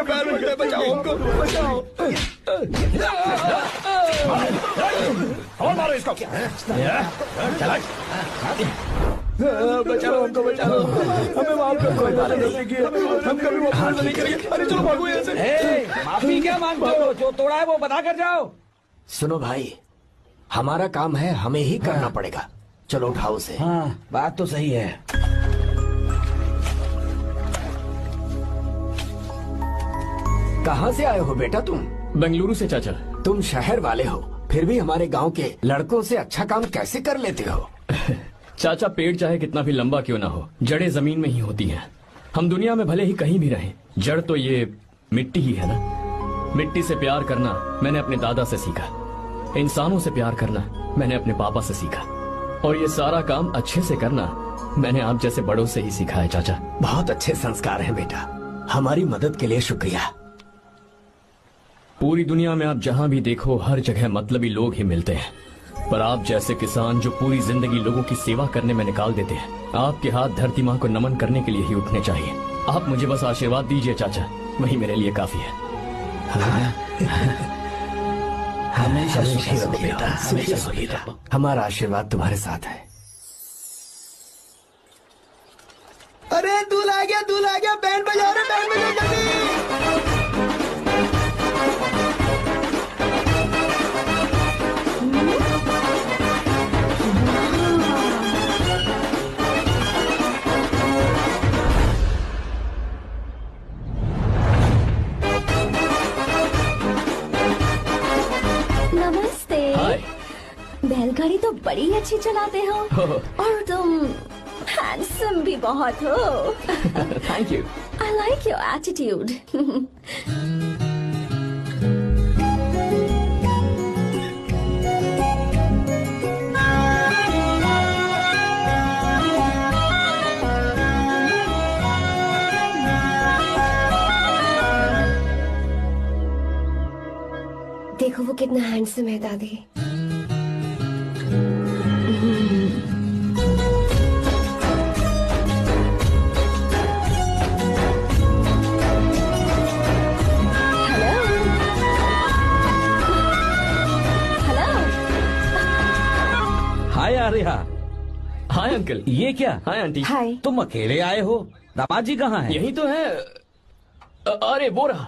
पैर मुड़ते, बचाओ हमको, बचाओ। और मारो इसको। चला बचाओ हमको, बचाओ, हमें माफ कर दो, हम कभी वो भूल नहीं करेंगे। अरे चलो भागो यहाँ से। माफी क्या मांगते हो? जो तोड़ा है वो बता कर जाओ। सुनो भाई, हमारा काम है, हमें ही करना पड़ेगा। चलो उठाओ उसे। हाँ, बात तो सही है। कहाँ से आए हो बेटा तुम? बेंगलुरु से चाचा। तुम शहर वाले हो, फिर भी हमारे गांव के लड़कों से अच्छा काम कैसे कर लेते हो? चाचा, पेड़ चाहे कितना भी लंबा क्यों ना हो, जड़ें जमीन में ही होती हैं। हम दुनिया में भले ही कहीं भी रहें, जड़ तो ये मिट्टी ही है ना। मिट्टी से प्यार करना मैंने अपने दादा से सीखा, इंसानों से प्यार करना मैंने अपने पापा से सीखा, और ये सारा काम अच्छे से करना मैंने आप जैसे बड़ों से ही सीखा है चाचा। बहुत अच्छे संस्कार हैं बेटा, हमारी मदद के लिए शुक्रिया। पूरी दुनिया में आप जहाँ भी देखो, हर जगह मतलबी लोग ही मिलते हैं, पर आप जैसे किसान जो पूरी जिंदगी लोगों की सेवा करने में निकाल देते हैं, आपके हाथ धरती माँ को नमन करने के लिए ही उठने चाहिए। आप मुझे बस आशीर्वाद दीजिए चाचा, वही मेरे लिए काफी है। हमेशा सुखी रहो बेटा, हमेशा सुखी रहो। हमारा आशीर्वाद तुम्हारे साथ है। अरे दूल्हा आ गया, दूल्हा आ गया, बैंड बजाओ रे, बैंड बजाओ जल्दी। नमस्ते। हाय। बैलगाड़ी तो बड़ी अच्छी चलाते हो, और तुम हैंडसम भी बहुत हो। Thank you. I like your attitude. देखो वो कितना हैंडसम है दादी। हाय आर्या। Hi uncle. ये क्या? Hi aunty. हाय। तुम अकेले आए हो? दामाद जी कहाँ है? यही तो है। अरे वो रहा।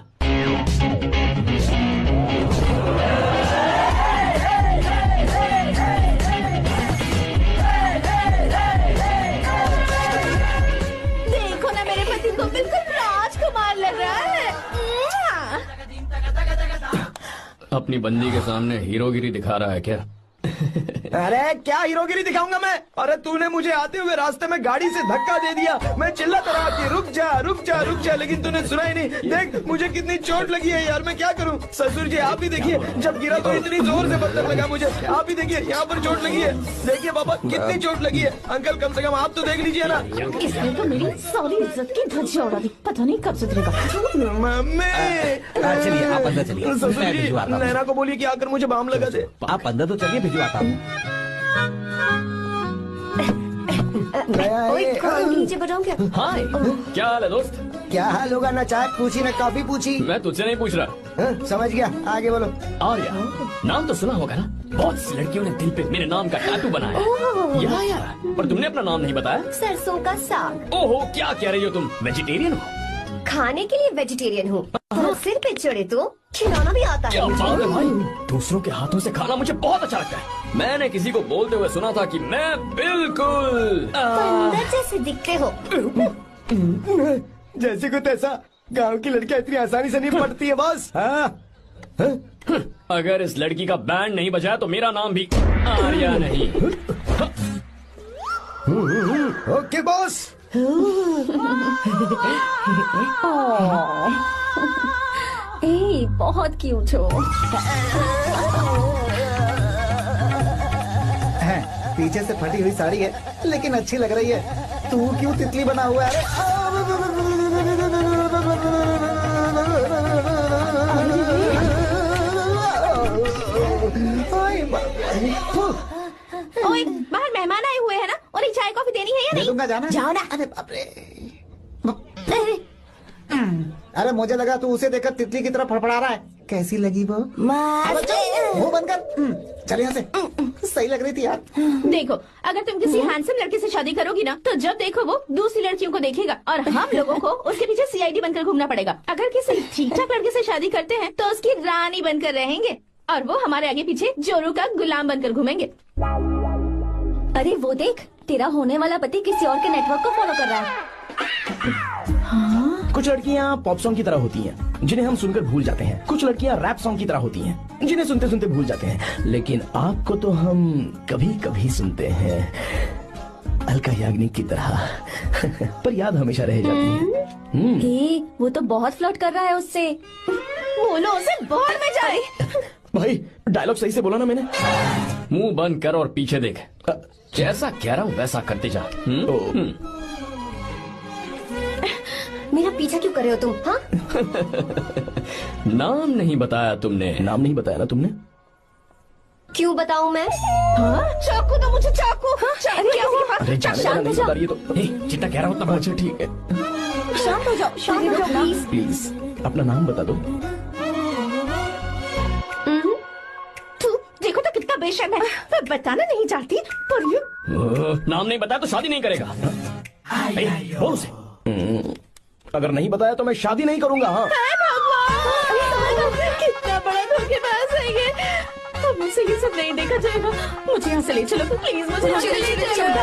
देखो ना, मेरे पति को बिल्कुल राजकुमार लग रहा है। अपनी बंदी के सामने हीरोगिरी दिखा रहा है क्या? अरे क्या हीरोगिरी दिखाऊंगा मैं? अरे तूने मुझे आते हुए रास्ते में गाड़ी से धक्का दे दिया, मैं चिल्लाता रहा कि रुक जा रुक जा रुक जा, लेकिन तूने सुना ही नहीं। देख मुझे कितनी चोट लगी है यार, मैं क्या करूं? ससुर जी आप भी देखिए, जब गिरा तो इतनी जोर से पत्थर लगा मुझे। आप भी देखिए, यहाँ पर चोट लगी है। देखिए पापा कितनी चोट लगी है। अंकल कम से कम आप तो देख लीजिए ना। इसने तो मेरी सारी इज्जत की धज्जियां उड़ा दी, पता नहीं कब सुधरेगा। मम्मी चलिए आप अंदर चलिए, ससुर मैं जी भिजवाता हूँ। नैना को बोलिए कि आकर मुझे बाम लगा दे। आप अंदर तो चलिए, भिजवाता हूँ। ओए, कॉल नीचे बताऊं क्या? हाय, क्या हाल है दोस्त? क्या हाल होगा? ना चाय पूछी ना कॉफी पूछी। मैं तुझसे नहीं पूछ रहा। हाँ, समझ गया, आगे बोलो। आर्या, नाम तो सुना होगा ना? बहुत सी लड़कियों ने दिल पे मेरे नाम का टैटू बनाया है। या, पर तुमने अपना नाम नहीं बताया। सरसों का साग। ओहो, क्या कह रही हो तुम? वेजिटेरियन हो? खाने के लिए वेजिटेरियन हूँ, और सिर पे चढ़े तो खिलाना भी आता क्या है बात है मुझे। भाई, दूसरों के हाथों से खाना मुझे बहुत अच्छा लगता है। मैंने किसी को बोलते हुए सुना था कि मैं बिल्कुल बंदर जैसे दिखते हो। जैसे को तैसा, गांव की लड़कियां इतनी आसानी से नहीं पढ़ती है बॉस। अगर इस लड़की का बैंड नहीं बजाया तो मेरा नाम भी आर्या नहीं। Okay boss. ए, बहुत क्यूट हो। पीछे से फटी हुई साड़ी है, लेकिन अच्छी लग रही है। तू क्यों तितली बना हुआ है? ओए, बाहर मेहमान आए हुए हैं ना, उन्हें चाय कॉफी देनी है या नहीं? दूंगा, जाना। जाओ ना। अरे बाप रे। अरे, अरे मुझे लगा तू उसे देखकर तितली की तरफ फड़फड़ा रहा है। कैसी लगी वो? मुंह बंद कर। चल यहाँ से। सही लग रही थी यार। देखो, अगर तुम किसी हैंडसम लड़के से शादी करोगी ना, तो जब देखो वो दूसरी लड़कियों को देखेगा और हम लोगों को उसके पीछे सीआईडी बनकर घूमना पड़ेगा। अगर किसी ठीक ठाक लड़के से शादी करते हैं तो उसकी रानी बनकर रहेंगे और वो हमारे आगे पीछे जोरू का गुलाम बनकर घूमेंगे। अरे वो देख, तेरा होने वाला पति किसी और के नेटवर्क को फॉलो कर रहा है। कुछ लड़कियाँ पॉप सॉन्ग की तरह होती हैं, जिन्हें हम सुनकर भूल जाते हैं। कुछ लड़कियाँ रैप सॉन्ग की तरह होती हैं, जिन्हें सुनते सुनते भूल जाते हैं। लेकिन आपको तो हम कभी कभी सुनते हैं, अलका याग्निक की तरह। पर याद हमेशा रह जाती है। ए, वो तो बहुत फ्लर्ट कर रहा है उससे। बोलो उसे बाहर में जाए। भाई डायलॉग सही से बोला ना मैंने? मुंह बंद कर और पीछे देख। जैसा कह रहा हूँ वैसा करते जा। मेरा पीछा क्यों कर रहे हो तुम? हाँ, नाम नहीं बताया तुमने। नाम नहीं बताया ना तुमने? क्यों बताऊं मैं? हाँ? चाकू दो मुझे, चाकू। अरे क्या हुआ? अरे जाने शांत का हो नहीं जाओ। बता रही है तो। जितना कह रहा हूँ उतना। अच्छा ठीक है, शांत हो जाओ, शांत हो जाओ प्लीज। प्लीज अपना नाम बता दो। तू देखो तो कितना बेशर्म है। मैं बताना नहीं चाहती पर ये नाम नहीं बताया तो शादी नहीं करेगा। बोल उसे। अगर नहीं बताया तो मैं शादी नहीं करूंगा। हाँ कितना बड़ा धोखेबाज है ये। अब मुझसे ये सब नहीं देखा जाएगा। मुझे यहाँ से ले चलो प्लीज, मुझे यहाँ से ले चलो।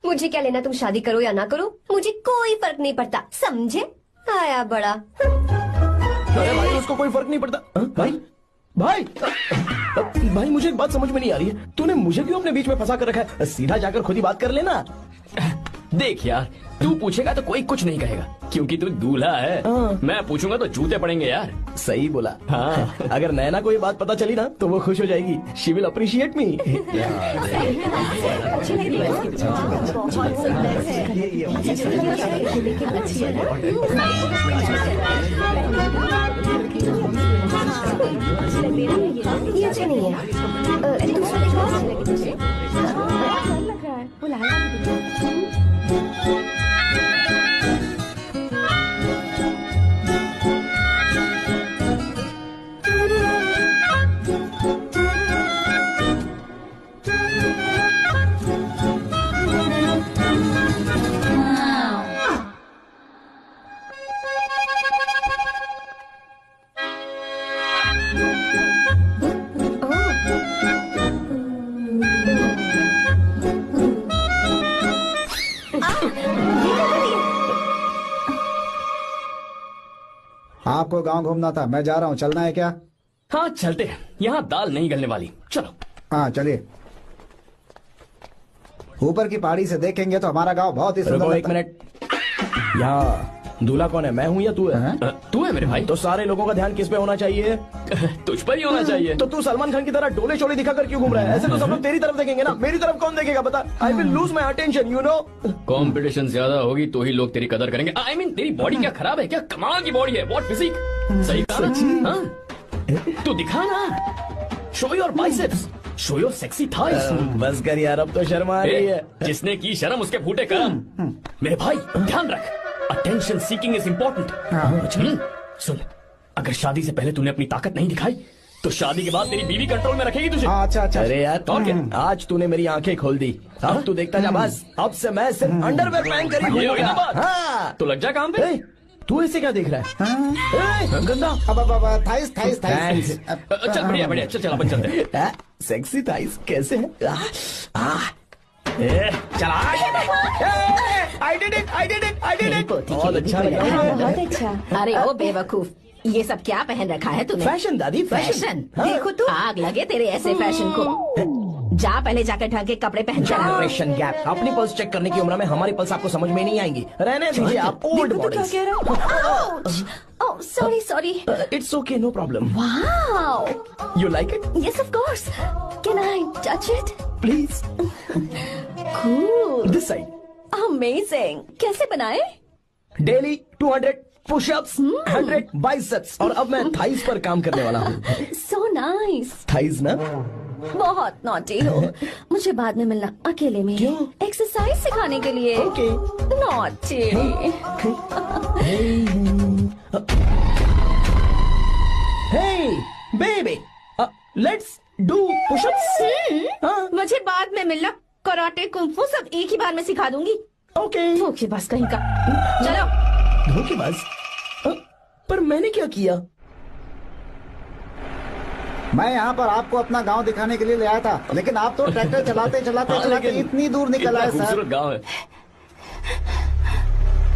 मुझे क्या लेना तुम शादी करो या ना करो, मुझे कोई फर्क नहीं पड़ता, समझे? आया बड़ा। अरे भाई उसको कोई फर्क नहीं पड़ता। भाई भाई भाई मुझे एक बात समझ में नहीं आ रही है, तूने मुझे क्यों अपने बीच में फंसा कर रखा है? सीधा जाकर खुद ही बात कर लेना। देख यार, तू पूछेगा तो कोई कुछ नहीं कहेगा क्योंकि तू दूल्हा है। मैं पूछूंगा तो जूते पड़ेंगे यार। सही बोला। हाँ। अगर नैना को ये बात पता चली ना तो वो खुश हो जाएगी। शी विल अप्रिशिएट मी। ये अच्छे नहीं है। दूसरा देखो। आपको गांव घूमना था, मैं जा रहा हूँ, चलना है क्या? हाँ चलते हैं, यहाँ दाल नहीं गलने वाली। चलो। हाँ चलिए। ऊपर की पहाड़ी से देखेंगे तो हमारा गांव बहुत ही सुंदर रुको एक लगता है। मिनट। यहाँ दूल्हा कौन है, मैं हूँ या तू है? तू है मेरे भाई। तो सारे लोगों का ध्यान किस पे होना चाहिए? तुझ पर ही होना चाहिए। तो तू सलमान खान की तरह डोले शोले दिखाकर क्यों घूम रहा है? ऐसे तो सब लोग तेरी तरफ देखेंगे ना, मेरी तरफ कौन देखेगा बता? I will lose my attention, you know. Competition ज्यादा होगी तो ही लोग तेरी कदर करेंगे। आई मीन तेरी बॉडी क्या खराब है क्या? कमाल की बॉडी है, व्हाट फिजिक। सही कहा ना? हाँ? तू दिखा ना, show your biceps, show your sexy thighs. बस कर यार, अब तो शर्म आ रही है। जिसने की शर्म उसके फूटे करम। मेरे भाई ध्यान रख, अटेंशन सीकिंग इज इम्पोर्टेंट। सुन, अगर शादी से पहले तूने अपनी ताकत नहीं दिखाई तो शादी के बाद तेरी बीवी कंट्रोल में रखेगी तुझे। हाँ अच्छा अच्छा। अरे यार और क्या? आज तूने मेरी आंखें खोल दी। अब तू देखता जा बस, अब से मैं सिर्फ अंडरवेयर पहन कर ही ये हुई ना बात? हाँ। तो लग जा काम पे। ए, तू ऐसे क्या देख रहा है? ए, गंदा। अब थाइस थाइस थाइस। चल बढ़िया बढ़िया, चल अपन चलते हैं। सेक्सी थाइस कैसे है? चला। I did it, I did it, I did it. बहुत अच्छा हाँ, लगा। बहुत अच्छा। अरे ओ बेवकूफ, ये सब क्या पहन रखा है तूने? फैशन दादी, फैशन। फैशन। देखो तू, आग लगे तेरे ऐसे फैशन को। जा पहले जाकर ढंग के कपड़े पहन कर आ। Generation gap. अपनी पल्स चेक करने की उम्र में हमारी पल्स आपको समझ में नहीं आएंगी। रहने दीजिए, आप old models. Oh sorry sorry. It's okay, no problem. Wow, you like it? Yes of course. Can I touch it? Please. Cool, this side. Amazing. कैसे बनाए? डेली 200 पुशअप्स, 100 बाइसेप्स, और अब मैं थाइस पर काम करने वाला हूँ। So nice. थाइस ना बहुत नॉटी हो। मुझे बाद में मिलना अकेले में। क्यों? एक्सरसाइज सिखाने के लिए। Okay. Naughty. Hey, baby, let's do push-ups. मुझे बाद में मिलना। कराटे कुंफू सब एक ही बार में सिखा दूंगी। Okay. धोखेबाज कहीं का। चलो। धोखेबाज? पर मैंने क्या किया? मैं यहाँ पर आपको अपना गांव दिखाने के लिए ले आया था, लेकिन आप तो ट्रैक्टर चलाते चलाते हाँ, चलाते लेकिन इतनी दूर निकल आए सर। खूबसूरत गांव है।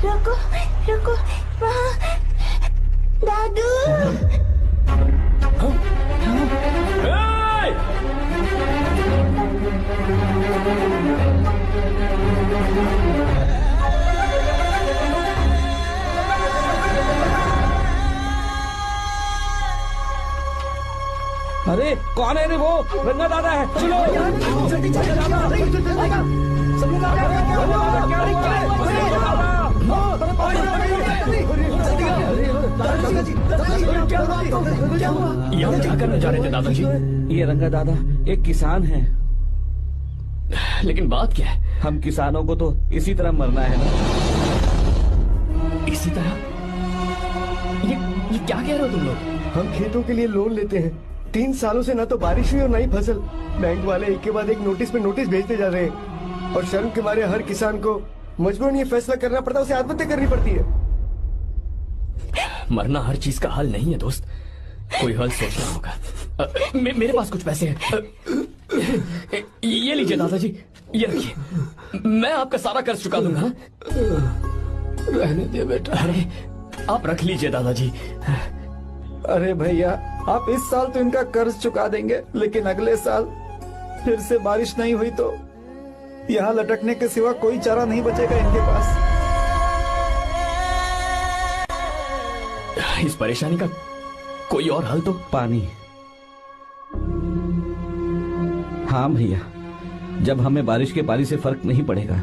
रुको, रुको, वहाँ दादू। अरे कौन है रे वो? रंगा दादा है। चलो जल्दी चलो दादा, सब लोग आ गए। यहाँ क्या करने जा रहे थे दादाजी? ये रंगा दादा एक किसान है। लेकिन बात क्या है? हम किसानों को तो इसी तरह मरना है ना। इसी तरह? ये क्या कह रहे हो तुम लोग? हम खेतों के लिए लोन लेते हैं। 3 सालों से ना तो बारिश हुई और ना ही फसल। बैंक वाले एक के बाद एक नोटिस पे नोटिस भेजते जा रहे हैं और शर्म के मारे हर किसान को मजबूरन ये फैसला करना पड़ता है, उसे आत्महत्या करनी पड़ती है। मरना हर चीज का हल नहीं है दोस्त, कोई हल सोचना होगा। मेरे पास कुछ पैसे हैं। ये लीजिए दादाजी, ये रखिए, मैं आपका सारा कर्ज चुका दूंगा। रहने दे बेटा। अरे आप रख लीजिए दादाजी। अरे भैया, आप इस साल तो इनका कर्ज चुका देंगे, लेकिन अगले साल फिर से बारिश नहीं हुई तो यहाँ लटकने के सिवा कोई चारा नहीं बचेगा इनके पास। इस परेशानी का कोई और हल तो? पानी। हाँ भैया, जब हमें बारिश के पानी से फर्क नहीं पड़ेगा,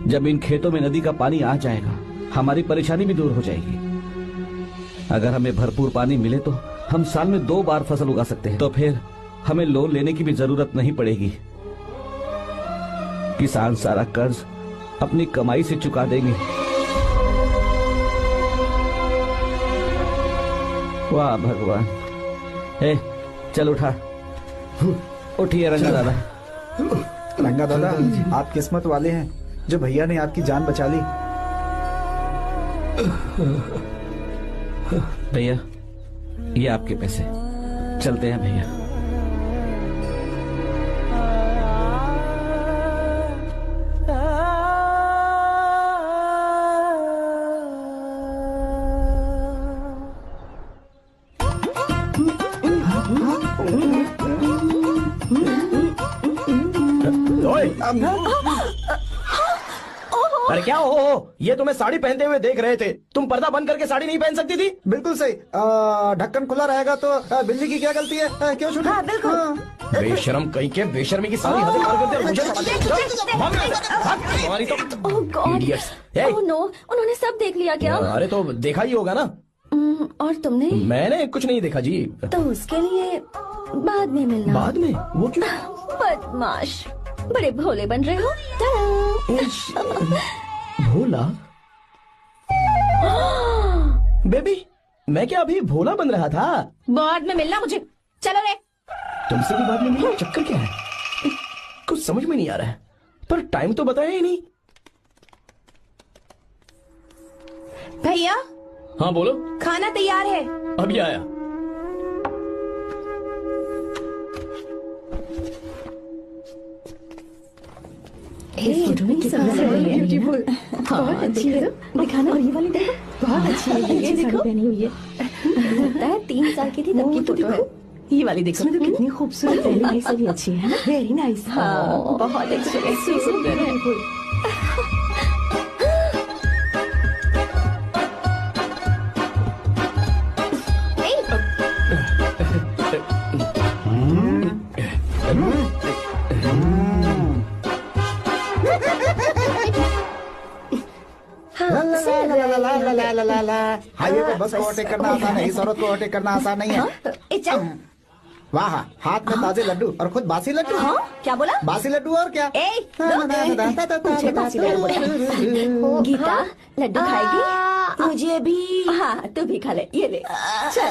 जब इन खेतों में नदी का पानी आ जाएगा, हमारी परेशानी भी दूर हो जाएगी। अगर हमें भरपूर पानी मिले तो हम साल में 2 बार फसल उगा सकते हैं। तो फिर हमें लोन लेने की भी जरूरत नहीं पड़ेगी। किसान सारा कर्ज अपनी कमाई से चुका देंगे। वाह भगवान। ए, चल उठा, उठिए रंगा दादा। रंगा दादा, आप किस्मत वाले हैं जो भैया ने आपकी जान बचा ली। भैया ये आपके पैसे, चलते हैं भैया। अरे क्या हो, ये तुम्हें साड़ी पहनते हुए देख रहे थे। तुम पर्दा बंद करके साड़ी नहीं पहन सकती थी? बिल्कुल सही। ढक्कन खुला रहेगा तो बिल्ली की क्या गलती है? क्यों छोटी? हाँ, बिल्कुल। बेशरम कहीं के, बेशर्मी की सारी हदें पार करते मुझे तुम्हारी तो ओह गॉड। Idiots। ओह नो, उन्होंने सब देख लिया क्या? अरे तो देखा ही होगा ना। और तुमने? मैंने कुछ नहीं देखा जी। तो उसके लिए बाद में मिलना। बाद में? वो क्यों? बदमाश, बड़े भोले बन रहे हो। भोला? बेबी, मैं क्या अभी भोला बन रहा था? बाद में मिलना मुझे। चलो रे। तुमसे भी बाद में मिलना? चक्कर क्या है? कुछ समझ में नहीं आ रहा है, पर टाइम तो बताया ही नहीं। भैया, हाँ बोलो। खाना तैयार है। अभी आया। इस फोटो में कितना ब्यूटीफुल। बहुत अच्छी है। दिखाना। और ये वाली देखो, बहुत अच्छी है। ये देखो, पहनी हुई है। लगता है 3 साल की थी तब की फोटो है। ये वाली देखो, तो कितनी खूबसूरत है। नाइस भी अच्छी है ना? Very nice. हाँ, बहुत अच्छी है। सुपर है। हाईवे पे बस को ओवरटेक करना आसान है, इस औरत को ओवरटेक करना आसान नहीं है। चल। वाह, हाथ में ताजे लड्डू और खुद बासी लड्डू। हाँ क्या बोला? बासी लड्डू और क्या? मुझे बासी लड्डू बोला। गीता लड्डू खाएगी? मुझे भी। हाँ तू भी खा ले, ये ले चल।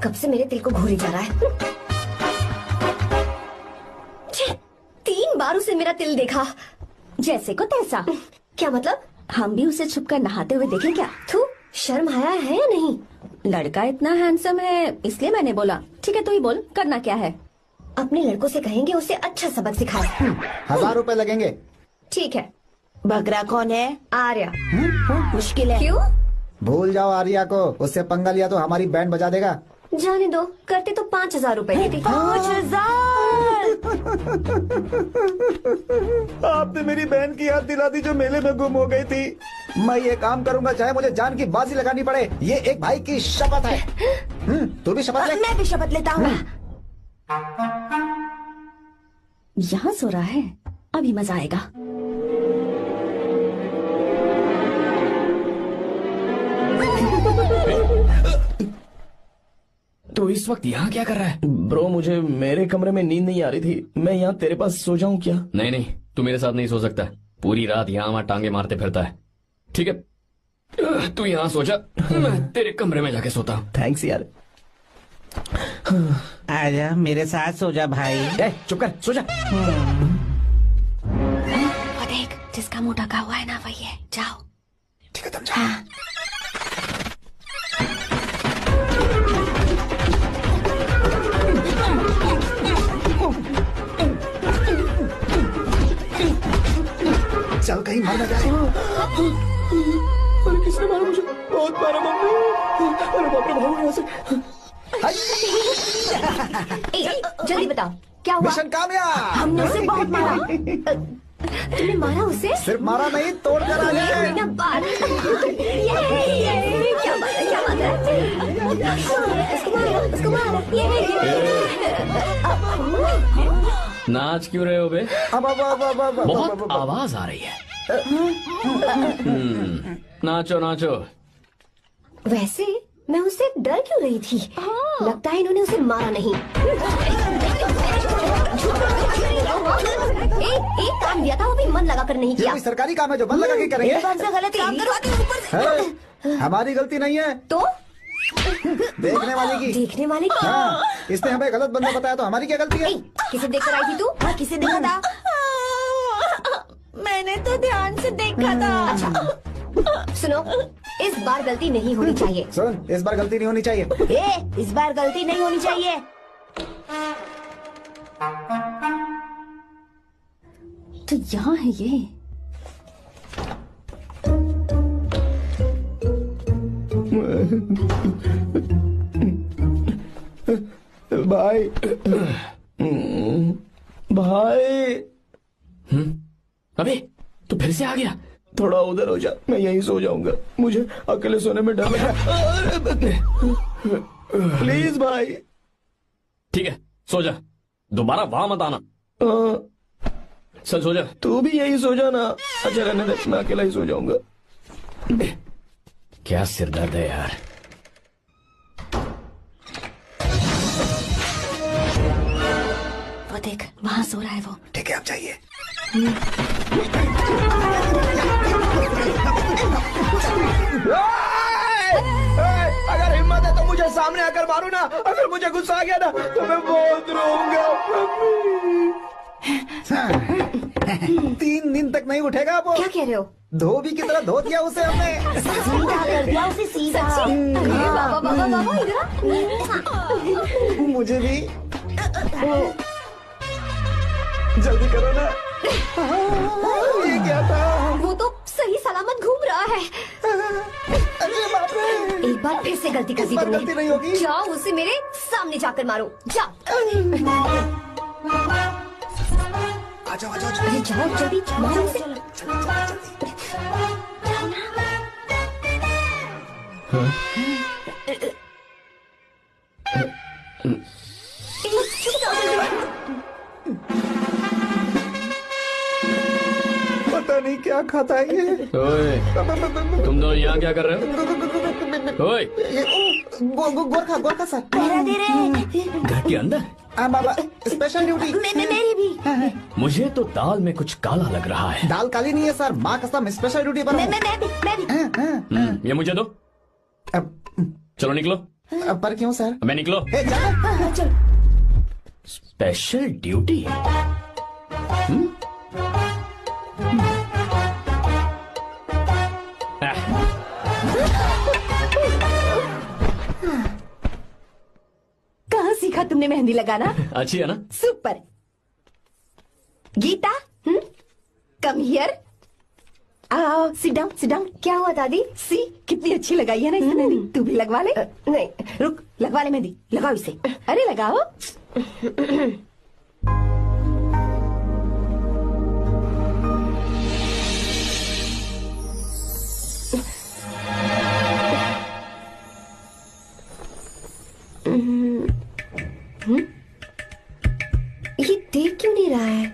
कब से मेरे दिल को घूरी जा रहा है। छे, 3 बार उसे मेरा तिल देखा। जैसे को तैसा। क्या मतलब? हम भी उसे छुपकर नहाते हुए देखें क्या? तू शर्म आया है या नहीं? लड़का इतना हैंडसम है इसलिए मैंने बोला। ठीक है तू ही बोल, करना क्या है? अपने लड़कों से कहेंगे उसे अच्छा सबक सिखाए। 1000 रुपए लगेंगे। ठीक है। बगरा कौन है? आर्या। मुश्किल है। क्यों? भूल जाओ आर्या को, उससे पंगा लिया तो हमारी बैंड बजा देगा। जाने दो, करते तो 5000 रुपए देती। 5000। आपने मेरी बहन की याद दिला दी जो मेले में गुम हो गई थी। मैं ये काम करूंगा चाहे मुझे जान की बाजी लगानी पड़े। ये एक भाई की शपथ है। तू भी शपथ ले। मैं भी शपथ लेता हूँ। यहाँ सो रहा है, अभी मजा आएगा। तो इस वक्त यहाँ क्या कर रहा है? ब्रो मुझे मेरे कमरे में नींद नहीं आ रही थी, मैं यहाँ तेरे पास सो जाऊं क्या? नहीं नहीं, तू मेरे साथ नहीं सो सकता। पूरी रात यहाँ वहाँ टांगे मारते फिरता है। ठीक है तू यहाँ सो जा, मैं तेरे कमरे में जाके सोता हूँ। थैंक्स यार। आजा मेरे साथ सो जा भाई। चुप कर, सो जा। वो देख, जिसका मुंह ढका हुआ है ना वही है। जाओ। ठीक है तुम जाओ। चल कहीं मर न जाए। अरे किसने मारा मुझे? बहुत मारा मम्मी। अरे बाप रे, भागो यहाँ से। जल्दी बताओ क्या हुआ? मिशन कामयाब। हमने उसे बहुत मारा। तुमने मारा उसे? सिर्फ मारा नहीं, तोड़ कर आ ये हुई गए। ना बात। ये क्या बात है, क्या बात है? उसको मारो, नाच क्यों रहे हो बे? अब बहुत आवाज आ रही है। नाचो नाचो। वैसे मैं उससे डर क्यों रही थी? लगता है इन्होंने उसे मारा नहीं। एक काम दिया था वो भी मन लगा कर नहीं ये किया। कोई सरकारी काम है जो मन लगा के करेंगे। एक बार से गलत काम करो। हमारी गलती नहीं है, तो देखने वाले की। देखने वाले की। हाँ, इसने हमें गलत बंदा बताया तो हमारी क्या गलती है? किसे देखकर आई थी तू? किसे देखा था? मैंने तो ध्यान से देखा था। अच्छा सुनो, इस बार गलती नहीं होनी चाहिए। सुन, इस बार गलती नहीं होनी चाहिए। इस बार गलती नहीं होनी चाहिए। तो यहाँ है ये। भाई भाई। अबे तू फिर से आ गया? थोड़ा उधर हो जा, मैं यहीं सो जाऊंगा। मुझे अकेले सोने में डर लगा। प्लीज भाई। ठीक है सो जा, दोबारा वहां मत आना। चल सो जा। तू भी यही सो जा ना। अच्छा रहने दे, मैं अकेला ही सो जाऊंगा। क्या सिरदर्द है यार। वो देख, वहाँ सो रहा है वो। ठीक है अब चाहिए। अगर हिम्मत है तो मुझे सामने आकर मारो ना। अगर मुझे गुस्सा आ गया ना तो मैं बहुत रोऊंगा। 3 दिन तक नहीं उठेगा वो। क्या कह रहे हो? धोबी की तरह धो दिया उसे हमने। सीधा कर दिया उसे, सीधा। बाबा बाबा बाबा इधर। मुझे भी। जल्दी करो ना। ये क्या था? वो तो सही सलामत घूम रहा है। अरे बाप रे! एक बार फिर से गलती कर दी इस बार गलती नहीं होगी। तुमने। जाओ उसे मेरे सामने जाकर मारो, जाओ। आ जाओ, आ जाओ। अरे जाओ जल्दी मारो उसे। चुप जाओ जल्दी। पता नहीं क्या खाता है ये। ओए, तुम दोनों यहाँ क्या कर रहे हो? ओए, गोरखा सर। घर के अंदर? बाबा स्पेशल ड्यूटी। मेरी भी। मुझे तो दाल में कुछ काला लग रहा है। दाल काली नहीं है सर, माँ कसम स्पेशल ड्यूटी पर हूँ। मैं भी। ये मुझे दो। चलो निकलो। पर क्यों सर? मैं निकलो। ए, जाओ। चल। Special duty? कहाँ सीखा तुमने मेहंदी लगाना? अच्छी है ना? सुपर। Geeta, come here. आओ, सिट डाउन, सिट डाउन। क्या हुआ दादी? सी कितनी अच्छी लगाई है ना इसने मेहंदी। तू भी लगवा ले। नहीं। रुक, लगवा ले मेहंदी, लगाओ इसे। अरे लगाओ। ये देख क्यों नहीं रहा है?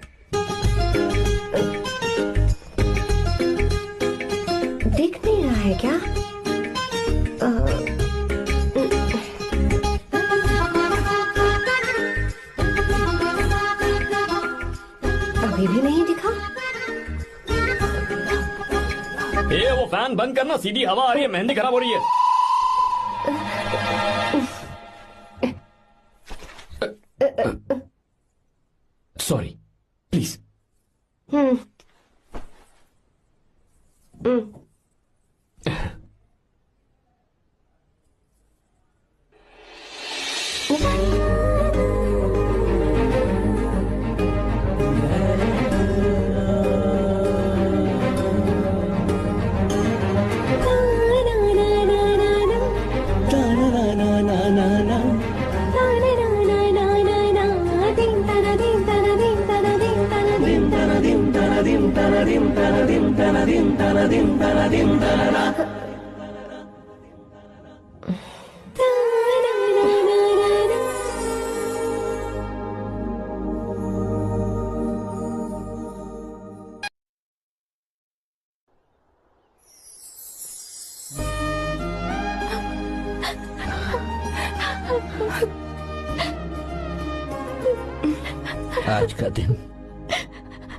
देख नहीं रहा है क्या? अभी भी नहीं दिखा। वो फैन बंद करना, सीधी हवा आ रही है, मेहंदी खराब हो रही है। Sorry, please.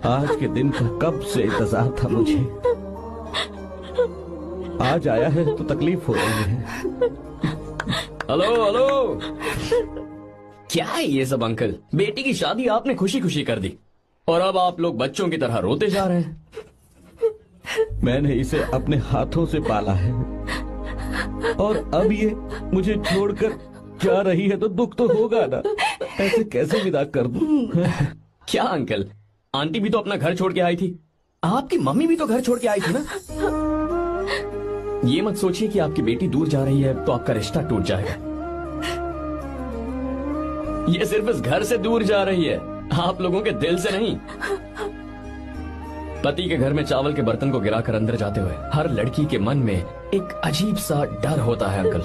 आज के दिन का कब से इंतजार था मुझे। आज आया है तो तकलीफ हो रही है। हेलो हेलो, क्या है ये सब अंकल? बेटी की शादी आपने खुशी खुशी कर दी और अब आप लोग बच्चों की तरह रोते जा रहे हैं। मैंने इसे अपने हाथों से पाला है और अब ये मुझे छोड़कर जा रही है तो दुख तो होगा ना। ऐसे कैसे विदा कर दूं? क्या अंकल, आंटी भी तो अपना घर छोड़ के आई थी, आपकी मम्मी भी तो घर छोड़ के आई थी ना। ये मत सोचिए कि आपकी बेटी दूर जा रही है तो आपका रिश्ता टूट जाएगा। ये सिर्फ इस घर से दूर जा रही है, आप लोगों के दिल से नहीं। पति के घर में चावल के बर्तन को गिराकर अंदर जाते हुए हर लड़की के मन में एक अजीब सा डर होता है अंकल,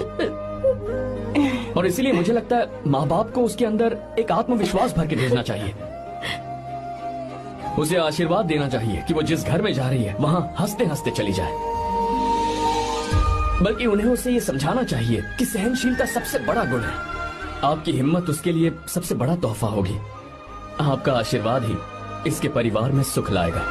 और इसीलिए मुझे लगता है माँ बाप को उसके अंदर एक आत्मविश्वास भर के भेजना चाहिए। उसे आशीर्वाद देना चाहिए कि वो जिस घर में जा रही है वहां हंसते हंसते चली जाए। बल्कि उन्हें उसे ये समझाना चाहिए कि सहनशीलता सबसे बड़ा गुण है। आपकी हिम्मत उसके लिए सबसे बड़ा तोहफा होगी। आपका आशीर्वाद ही इसके परिवार में सुख लाएगा।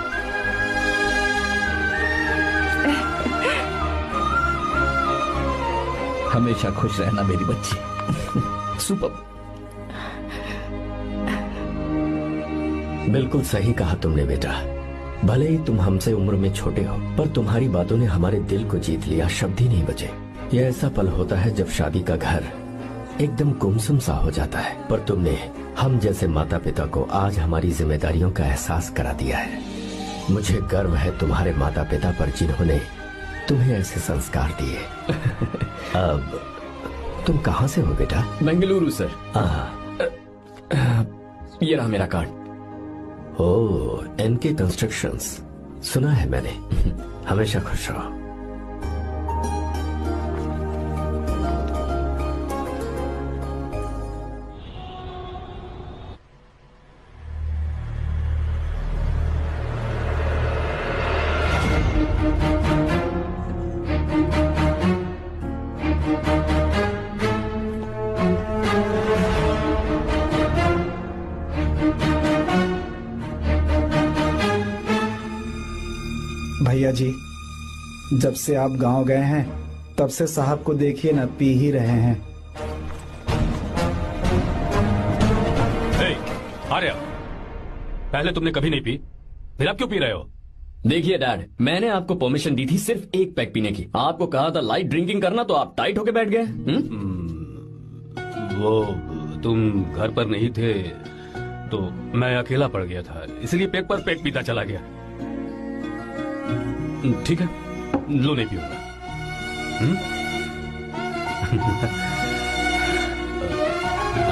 हमेशा खुश रहना मेरी बच्ची। सुपर। बिल्कुल सही कहा तुमने बेटा। भले ही तुम हमसे उम्र में छोटे हो, पर तुम्हारी बातों ने हमारे दिल को जीत लिया, शब्द ही नहीं बचे। यह ऐसा पल होता है जब शादी का घर एकदम गुमसुम सा हो जाता है, पर तुमने हम जैसे माता पिता को आज हमारी जिम्मेदारियों का एहसास करा दिया है। मुझे गर्व है तुम्हारे माता पिता पर जिन्होंने तुम्हें ऐसे संस्कार दिए। अब तुम कहाँ से हो बेटा? बेंगलुरु सर। ये रहा मेरा कार्ड। ओह, एनके कंस्ट्रक्शंस, सुना है मैंने। हमेशा खुश रहो। भैया जी, जब से आप गांव गए हैं तब से साहब को देखिए ना, पी ही रहे हैं। आर्या, पहले तुमने कभी नहीं पी, फिर अब क्यों पी रहे हो? देखिए डैड, मैंने आपको परमिशन दी थी सिर्फ एक पैक पीने की। आपको कहा था लाइट ड्रिंकिंग करना, तो आप टाइट होके बैठ गए। वो तुम घर पर नहीं थे तो मैं अकेला पड़ गया था, इसलिए पेक पर पेक पीता चला गया। ठीक है, लो नहीं पीऊंगा।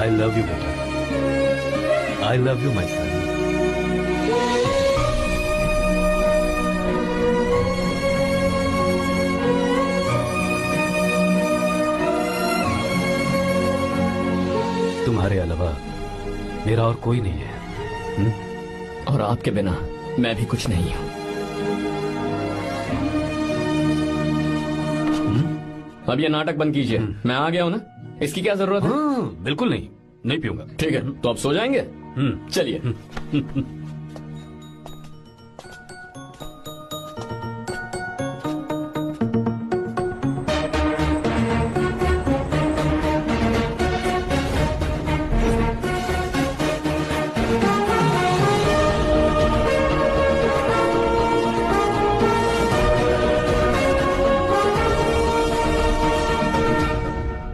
आई लव यू बेटा, I love you my friend. तुम्हारे अलावा मेरा और कोई नहीं है। और आपके बिना मैं भी कुछ नहीं हूं। अब ये नाटक बंद कीजिए। मैं आ गया हूं ना, इसकी क्या जरूरत है? बिल्कुल नहीं, नहीं पीऊंगा। ठीक है, तो आप सो जाएंगे? चलिए।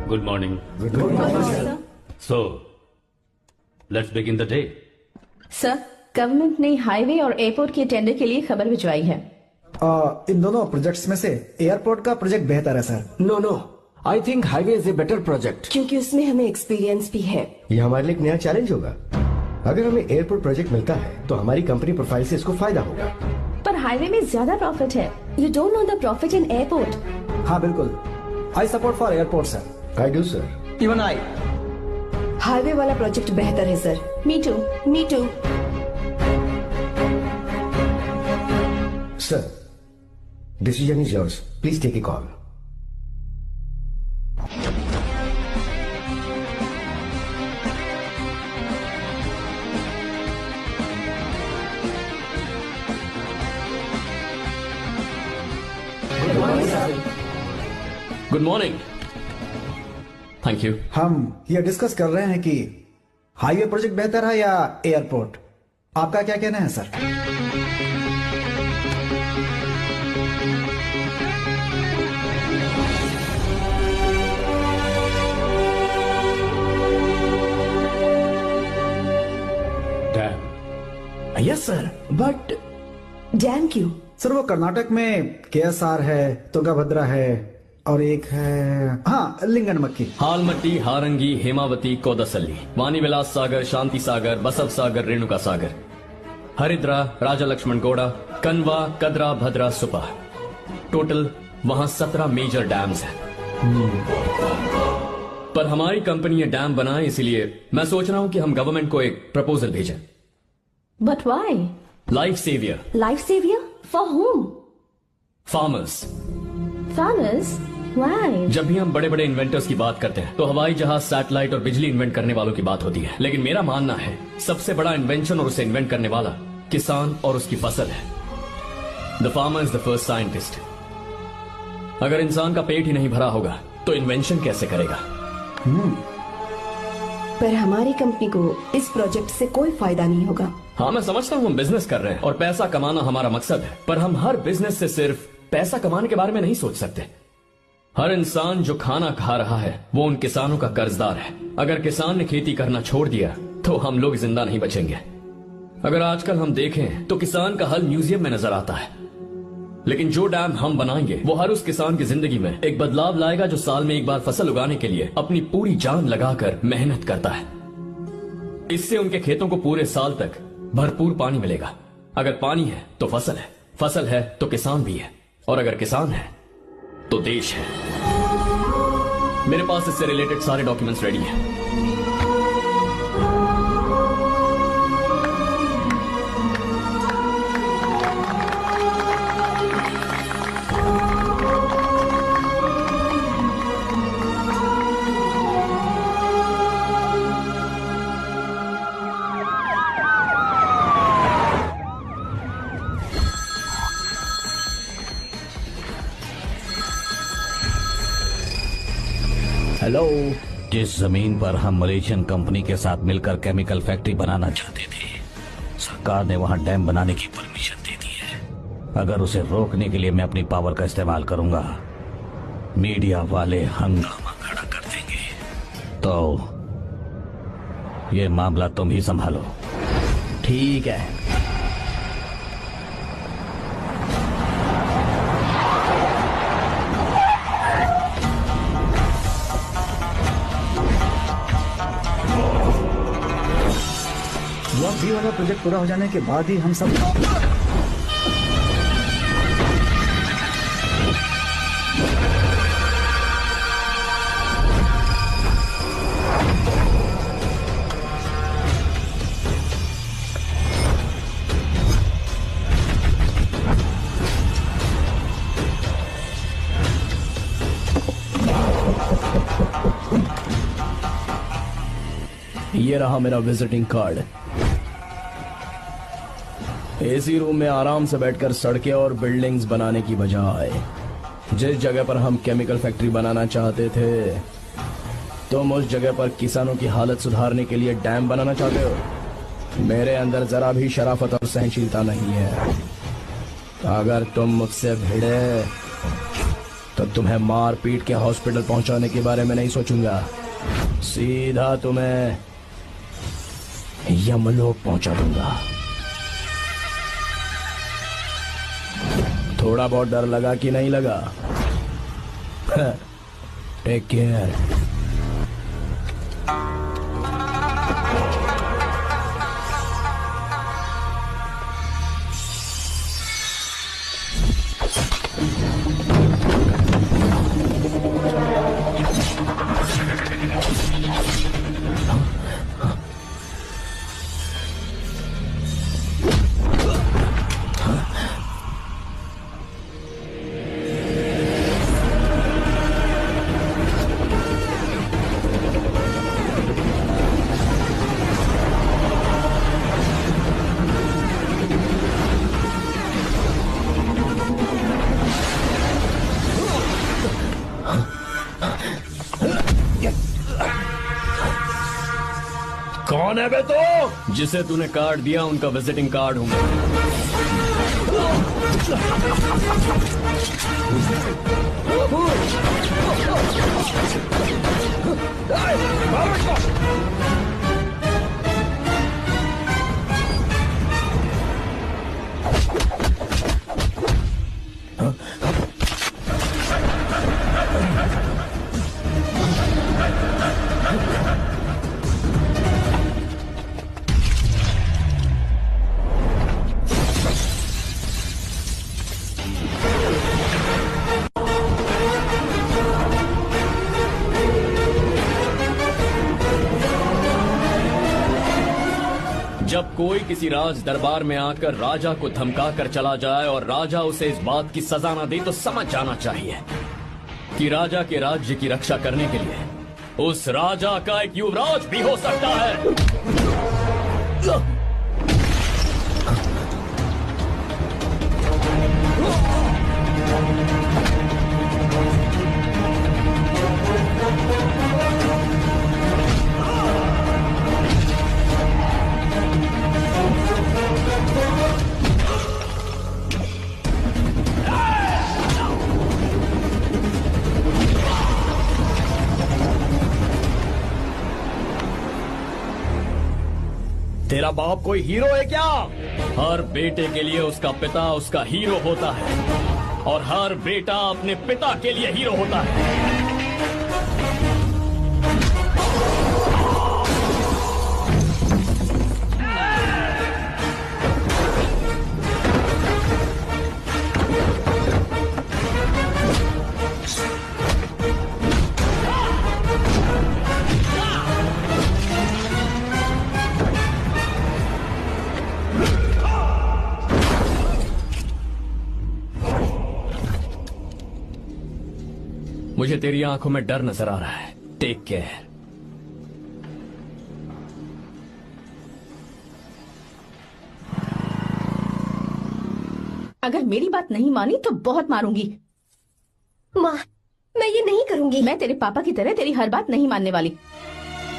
Good morning. So, let's begin the day. Sir, government ने हाईवे और एयरपोर्ट के टेंडर के लिए खबर भिजवाई है। इन दोनों प्रोजेक्ट्स में से एयरपोर्ट का प्रोजेक्ट बेहतर है सर। No no, I think highway is a better project. क्योंकि उसमें हमें एक्सपीरियंस भी है। ये हमारे लिए एक नया चैलेंज होगा। अगर हमें एयरपोर्ट प्रोजेक्ट मिलता है तो हमारी कंपनी प्रोफाइल से इसको फायदा होगा। पर हाईवे में ज्यादा प्रॉफिट है। You don't know the profit in airport. हाँ बिल्कुल, I support for airport sir. I do sir. Even I. Highway वाला प्रोजेक्ट बेहतर है sir. Me too, me too. Sir, decision is yours, please take a call. Good morning. Thank you. हम ये discuss कर रहे हैं कि हाईवे प्रोजेक्ट बेहतर है या एयरपोर्ट। आपका क्या कहना है sir? Dam. Yes sir, but dam क्यों? सर वो कर्नाटक में केएसआर है, तुंगाभद्रा है और एक है हाँ लिंगन मक्की। हालमट्टी, हारंगी, हेमावती, कोदसल्ली, वानी विलास सागर, शांति सागर, बसव सागर, रेणुका सागर, हरिद्रा, राजा लक्ष्मण गौड़ा, कनवा, कदरा, भद्रा, सुपा। टोटल वहां 17 मेजर डैम्स हैं। पर हमारी कंपनी ये डैम बनाए, इसलिए मैं सोच रहा हूं कि हम गवर्नमेंट को एक प्रपोजल भेजें। But why? Life saviour. Life saviour for home? Farmers. Farmers? Why? जब भी हम बड़े बड़े इन्वेंटर्स की बात करते हैं तो हवाई जहाज, सैटेलाइट और बिजली इन्वेंट करने वालों की बात होती है, लेकिन मेरा मानना है सबसे बड़ा इन्वेंशन और उसे इन्वेंट करने वाला किसान और उसकी फसल है। The farmer is the first scientist. अगर इंसान का पेट ही नहीं भरा होगा तो इन्वेंशन कैसे करेगा? पर हमारी कंपनी को इस प्रोजेक्ट से कोई फायदा नहीं होगा। हाँ, मैं समझता हूँ हम बिजनेस कर रहे हैं और पैसा कमाना हमारा मकसद है, पर हम हर बिजनेस से सिर्फ पैसा कमाने के बारे में नहीं सोच सकते। हर इंसान जो खाना खा रहा है वो उन किसानों का कर्जदार है। अगर किसान ने खेती करना छोड़ दिया तो हम लोग जिंदा नहीं बचेंगे। अगर आजकल हम देखें तो किसान का हल म्यूजियम में नजर आता है, लेकिन जो डैम हम बनाएंगे वो हर उस किसान की जिंदगी में एक बदलाव लाएगा जो साल में एक बार फसल उगाने के लिए अपनी पूरी जान लगाकर मेहनत करता है। इससे उनके खेतों को पूरे साल तक भरपूर पानी मिलेगा। अगर पानी है तो फसल है तो किसान भी है, और अगर किसान है तो देश है। मेरे पास इससे रिलेटेड सारे डॉक्यूमेंट्स रेडी हैं। हेलो। जिस जमीन पर हम मलेशियन कंपनी के साथ मिलकर केमिकल फैक्ट्री बनाना चाहते थे, सरकार ने वहां डैम बनाने की परमिशन दे दी है। अगर उसे रोकने के लिए मैं अपनी पावर का इस्तेमाल करूंगा, मीडिया वाले हंगामा खड़ा कर देंगे। तो ये मामला तुम ही संभालो। ठीक है। ये वाला प्रोजेक्ट पूरा हो जाने के बाद ही हम सब ये रहा मेरा विजिटिंग कार्ड। एसी रूम में आराम से बैठकर सड़कें और बिल्डिंग्स बनाने की बजाय जिस जगह पर हम केमिकल फैक्ट्री बनाना चाहते थे, तुम उस जगह पर किसानों की हालत सुधारने के लिए डैम बनाना चाहते हो। मेरे अंदर जरा भी शराफत और सहनशीलता नहीं है। अगर तुम मुझसे भिड़े तो तुम्हें मार पीट के हॉस्पिटल पहुंचाने के बारे में नहीं सोचूंगा, सीधा तुम्हें यमलोक पहुंचा दूंगा। थोड़ा बहुत डर लगा कि नहीं लगा? Take care. कौन है बे तो? जिसे तूने कार्ड दिया उनका विजिटिंग कार्ड हूं मैं। जब कोई किसी राज दरबार में आकर राजा को धमका कर चला जाए और राजा उसे इस बात की सजा न दे, तो समझ जाना चाहिए कि राजा के राज्य की रक्षा करने के लिए उस राजा का एक युवराज भी हो सकता है। तेरा बाप कोई हीरो है क्या? हर बेटे के लिए उसका पिता उसका हीरो होता है और हर बेटा अपने पिता के लिए हीरो होता है। मुझे तेरी आंखों में डर नजर आ रहा है। Take care. अगर मेरी बात नहीं मानी तो बहुत मारूंगी। माँ, मैं ये नहीं करूंगी। मैं तेरे पापा की तरह तेरी हर बात नहीं मानने वाली।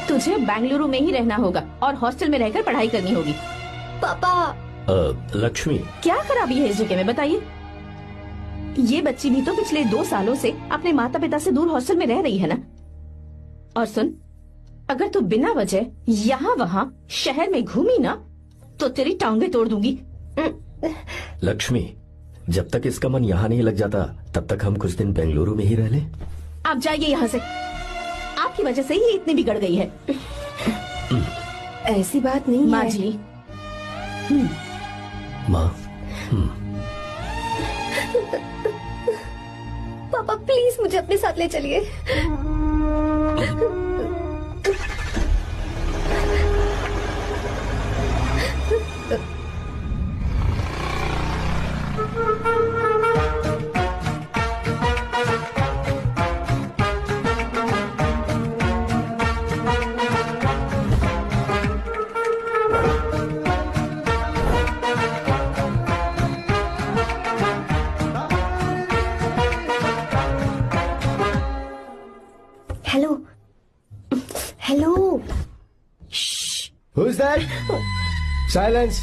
तुझे बेंगलुरु में ही रहना होगा और हॉस्टल में रहकर पढ़ाई करनी होगी। पापा। लक्ष्मी, क्या खराबी है इस जगह में बताइए? ये बच्ची भी तो पिछले 2 सालों से अपने माता पिता से दूर हॉस्टल में रह रही है ना। और सुन, अगर तू बिना वजह यहाँ वहाँ शहर में घूमी ना तो तेरी टांगे तोड़ दूंगी। लक्ष्मी, जब तक इसका मन यहाँ नहीं लग जाता तब तक हम कुछ दिन बेंगलुरु में ही रह लें। आप जाइए यहाँ से। आपकी वजह से ही इतनी बिगड़ गई है। ऐसी बात नहीं माँ है। जी। माँ, पापा प्लीज मुझे अपने साथ ले चलिए। Hello hello. Who's that? Silence.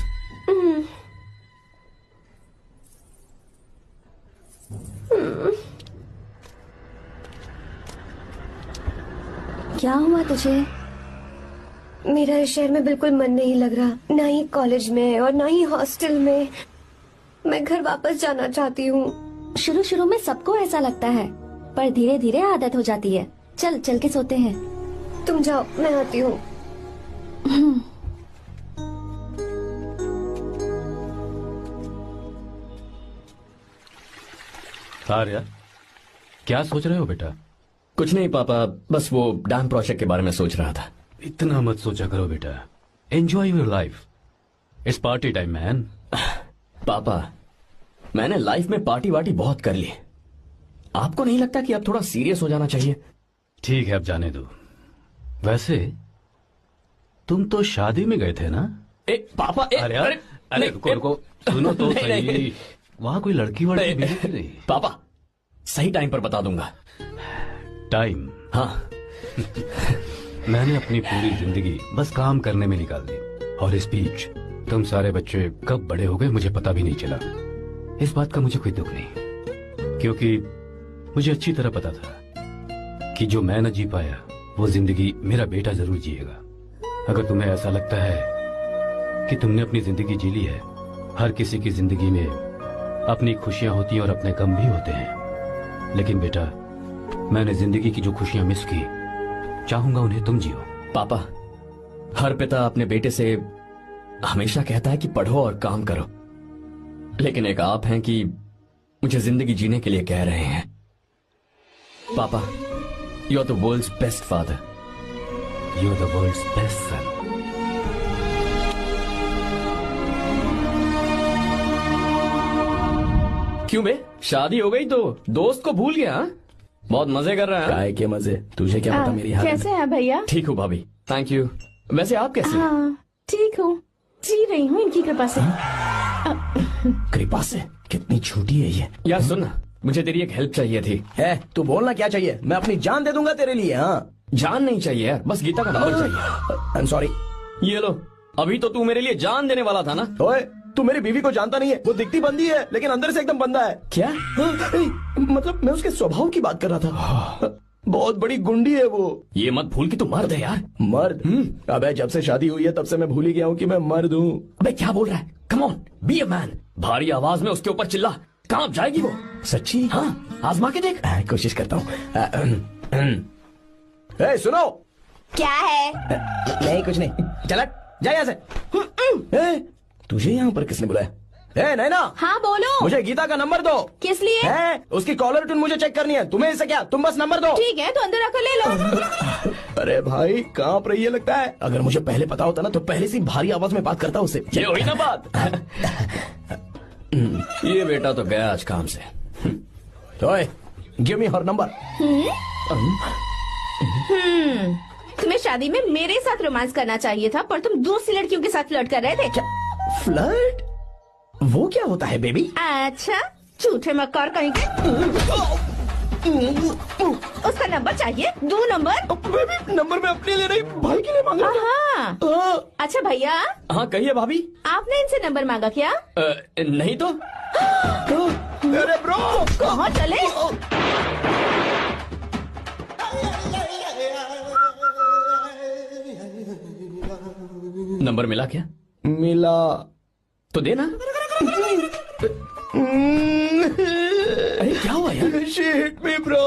क्या हुआ तुझे? मेरा इस शहर में बिल्कुल मन नहीं लग रहा, ना ही कॉलेज में और ना ही हॉस्टल में। मैं घर वापस जाना चाहती हूँ। शुरू शुरू में सबको ऐसा लगता है, पर धीरे धीरे आदत हो जाती है। चल चल के सोते हैं। तुम जाओ, मैं आती हूँ। आर्या, क्या सोच रहे हो बेटा? कुछ नहीं पापा, बस वो डैम प्रोजेक्ट के बारे में सोच रहा था। इतना मत सोचा करो बेटा। Enjoy your life. It's party time man. पापा, मैंने लाइफ में पार्टी वार्टी बहुत कर ली। आपको नहीं लगता कि अब थोड़ा सीरियस हो जाना चाहिए? ठीक है, अब जाने दो। वैसे तुम तो शादी में गए थे ना? पापा, अरे रुको, सुनो तो सही। वहां कोई लड़की वड़की मिली थी नहीं? पापा, सही टाइम पर बता दूंगा। टाइम? हाँ। मैंने अपनी पूरी जिंदगी बस काम करने में निकाल दी, और इस बीच तुम सारे बच्चे कब बड़े हो गए मुझे पता भी नहीं चला। इस बात का मुझे कोई दुख नहीं, क्योंकि मुझे अच्छी तरह पता था कि जो मैं न जी पाया वो जिंदगी मेरा बेटा जरूर जिएगा। अगर तुम्हें ऐसा लगता है कि तुमने अपनी जिंदगी जी ली है, हर किसी की जिंदगी में अपनी खुशियां होती हैं और अपने गम भी होते हैं, लेकिन बेटा मैंने जिंदगी की जो खुशियां मिस की, चाहूंगा उन्हें तुम जियो। पापा, हर पिता अपने बेटे से हमेशा कहता है कि पढ़ो और काम करो, लेकिन एक आप हैं कि मुझे जिंदगी जीने के लिए कह रहे हैं। पापा, you are the world's best father. You are the world's best son. क्यों बे, शादी हो गई तो दोस्त को भूल गया? हाँ? बहुत मजे कर रहा है। काय के मजे, तुझे क्या पता मेरी हालत। कैसे हैं भैया? ठीक हूँ भाभी, थैंक यू। वैसे आप कैसे हैं? हाँ, ठीक हूँ, जी रही हूँ इनकी कृपा से। कृपा से? कितनी छोटी है ये। यार सुन ना, मुझे तेरी एक हेल्प चाहिए थी। है, तू बोलना क्या चाहिए? मैं अपनी जान दे दूंगा तेरे लिए। हाँ, जान नहीं चाहिए यार, बस गीता का नंबर चाहिए। I am sorry. ये लो, अभी तो तू मेरे लिए जान देने वाला था ना। ओए, तू मेरी बीवी को जानता नहीं है। वो दिखती बंदी है लेकिन अंदर से एकदम बंदा है। क्या? मतलब मैं उसके स्वभाव की बात कर रहा था। बहुत बड़ी गुंडी है वो। ये मत भूल कि तू मर्द है यार। मर्द? अबे जब से शादी हुई है तब से मैं भूल ही गया हूँ कि मैं मर्द हूँ। अबे क्या बोल रहा है? Come on, be a man. भारी आवाज में उसके ऊपर चिल्ला, कहाँ जाएगी वो? सच्ची? हाँ, आजमा के देख। कोशिश करता हूँ। सुनो। क्या है? नहीं कुछ नहीं, चल जा यहाँ से। तुझे यहाँ पर किसने बुलाया? नैना। हाँ बोलो। मुझे गीता का नंबर दो। किस लिए? उसकी कॉलर ट्यून मुझे चेक करनी है। तुम्हें इससे क्या, तुम बस नंबर दो। ठीक है, तो अंदर आकर ले लो। अरे भाई कांप रही है लगता है। अगर मुझे पहले पता होता ना तो पहले से भारी आवाज में बात करता उससे। ये हुई ना बात। ये बेटा तो गया आज काम से। ओए, गिव मी हर नंबर। तुम्हें शादी में मेरे साथ रोमांस करना चाहिए था, पर तुम दूसरी लड़कियों के साथ फ्लर्ट कर रहे थे। फ्लर्ट? वो क्या होता है बेबी? अच्छा, झूठे मक्कार कहीं के। उसका नंबर चाहिए? दो नंबर। बेबी नंबर मैं अपने लिए नहीं, भाई के लिए मांगा। हाँ। अच्छा भैया। हाँ कहिए भाभी। आपने इनसे नंबर मांगा क्या? नहीं तो। अरे ब्रो, कहाँ चले? नंबर मिला क्या? मिला तो देना। अरे क्या हुआ यार? शिट मी ब्रो,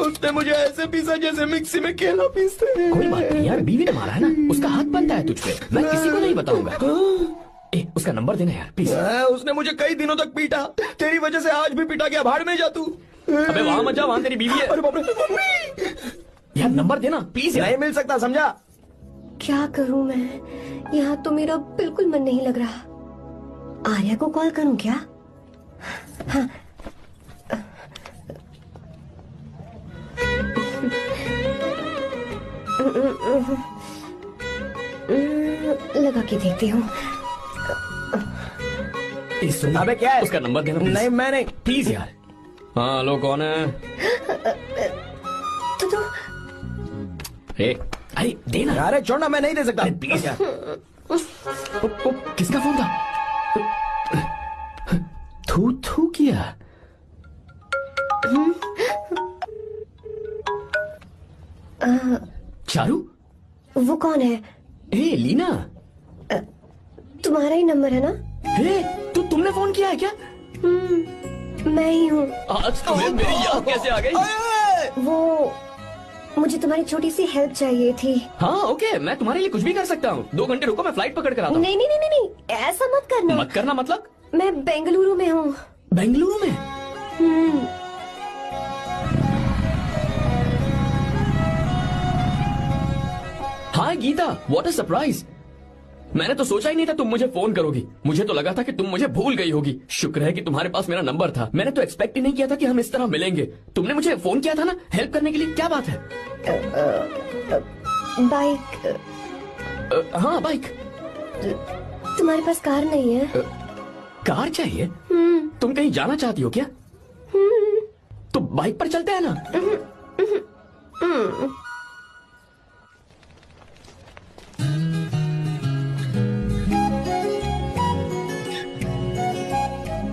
उसने मुझे ऐसे पीसा जैसे मिक्सी में केला पीसते हैं। कोई बात नहीं यार, बीवी ने मारा है ना, उसका हाथ बनता है तुझ पे। मैं किसी को नहीं बताऊंगा। उसका नंबर देना यार प्लीज। उसने मुझे कई दिनों तक पीटा, तेरी वजह से आज भी पीटा गया। भाड़ में जा तू। अबे वहां मत जा, वहां तेरी बीवी है। अरे बाप रे। यार नंबर देना प्लीज। नहीं मिल सकता, समझा? क्या करूं मैं? यहाँ तो मेरा बिल्कुल मन नहीं लग रहा। आर्या को कॉल करूं क्या? हाँ। लगा के देखती हूँ। अबे क्या है? उसका नंबर देना नहीं मैं नहीं। प्लीज यार। हाँ हेलो, कौन है? तो अरे देना। अरे छोड़ना, मैं नहीं दे सकता। प्लीज यार। किसका फोन था? थू थू किया। चारू? वो कौन है? हे लीना। तुम्हारा ही नंबर है ना? हे तुमने फोन किया है क्या? मैं ही हूँ। आज तुम्हें मेरी याद कैसे आ गई? वो मुझे तुम्हारी छोटी सी हेल्प चाहिए थी। हाँ ओके, मैं तुम्हारे लिए कुछ भी कर सकता हूँ। 2 घंटे रुको, मैं फ्लाइट पकड़ कर आता हूँ। नहीं नहीं नहीं नहीं, ऐसा मत करना। मत करना मतलब? मैं बेंगलुरु में हूँ। बेंगलुरु में? हाय गीता, व्हाट अ सरप्राइज। मैंने तो सोचा ही नहीं था तुम मुझे फोन करोगी। मुझे तो लगा था कि तुम मुझे भूल गई होगी। शुक्र है कि तुम्हारे पास मेरा नंबर था। मैंने तो एक्सपेक्ट ही नहीं किया था कि हम इस तरह मिलेंगे। तुमने मुझे फोन किया था ना हेल्प करने के लिए, क्या बात है? बाइक। हाँ बाइक। तुम्हारे पास कार नहीं है? कार चाहिए? तुम कहीं जाना चाहती हो क्या? तो बाइक पर चलते हैं ना।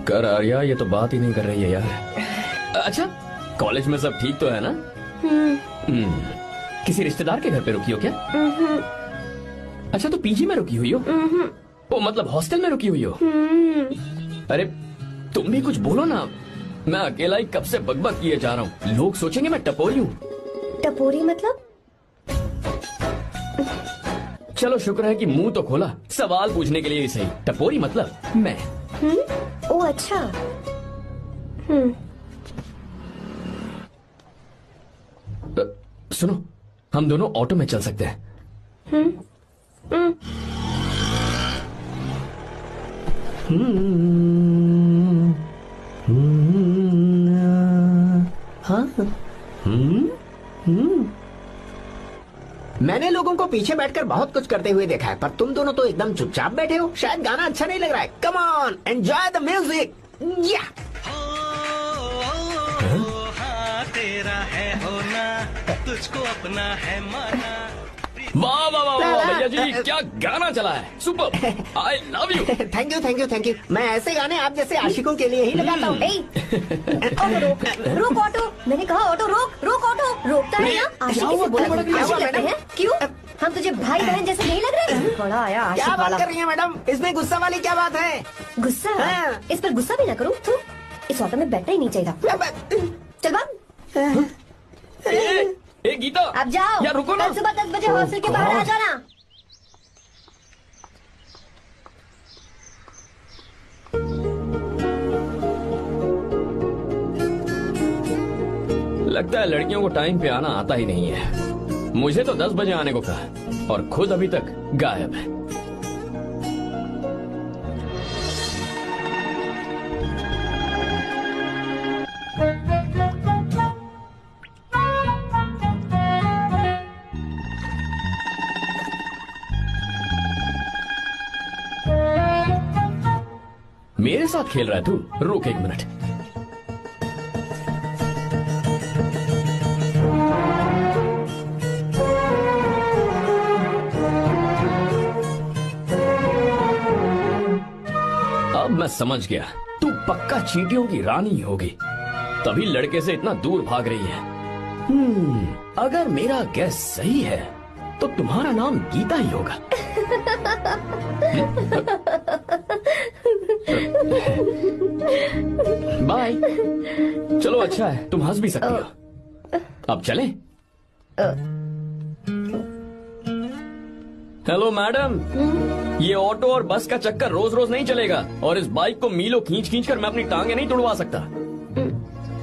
कर आर्या, ये तो बात ही नहीं कर रही है यार। अच्छा, कॉलेज में सब ठीक तो है ना? किसी रिश्तेदार के घर पे रुकी हो क्या? अच्छा, तो पीजी में रुकी हुई हो? ओ मतलब हॉस्टल में रुकी हुई हो? अरे तुम भी कुछ बोलो ना। मैं अकेला ही कब से बकबक किए जा रहा हूँ। लोग सोचेंगे मैं टपोरी हूँ। टपोरी मतलब? चलो शुक्र है कि मुंह तो खोला, सवाल पूछने के लिए ही सही। टपोरी मतलब मैं। ओ अच्छा। सुनो, हम दोनों ऑटो में चल सकते हैं। मैंने लोगों को पीछे बैठकर बहुत कुछ करते हुए देखा है, पर तुम दोनों तो एकदम चुपचाप बैठे हो। शायद गाना अच्छा नहीं लग रहा है। Come on, enjoy the music. या तेरा है होना, तुझको अपना है माना। वाह वाह वाह वाह, भैया जी क्या गाना चला है, super, I love you. Thank you thank you thank you. मैं ऐसे गाने आप जैसे आशिकों के लिए ही लगाता हूँ। ऑटो रोक, रोक ऑटो। मैंने कहा ऑटो रोक, रोक ऑटो। रोकता है ना? आशिकी से बोला आशिक लगते हैं। क्यों? हम तुझे भाई बहन जैसे नहीं लग रहे? बड़ा आया आशिक क्या वाला। बात कर रही है मैडम, इसमें गुस्सा वाली क्या बात है? गुस्सा? हाँ। इस पर गुस्सा भी ना करूँ। तू इस ऑटो में बैठना ही नहीं चाहिए। चल भाग। ए गीता, अब जाओ। यार रुको ना। कल सुबह 10 बजे हॉस्टल के बाहर आ जाना। लगता है लड़कियों को टाइम पे आना आता ही नहीं है। मुझे तो 10 बजे आने को कहा और खुद अभी तक गायब है। मेरे साथ खेल रहा है तू? रुक एक मिनट। अब मैं समझ गया, तू पक्का चींटियों की रानी होगी, तभी लड़के से इतना दूर भाग रही है। अगर मेरा गैस सही है तो तुम्हारा नाम गीता ही होगा। बाय। चलो अच्छा है, तुम हंस भी सकती हो। अब चलें? हेलो मैडम, ये ऑटो और बस का चक्कर रोज रोज नहीं चलेगा और इस बाइक को मीलों खींच खींच कर मैं अपनी टांगे नहीं तुड़वा सकता।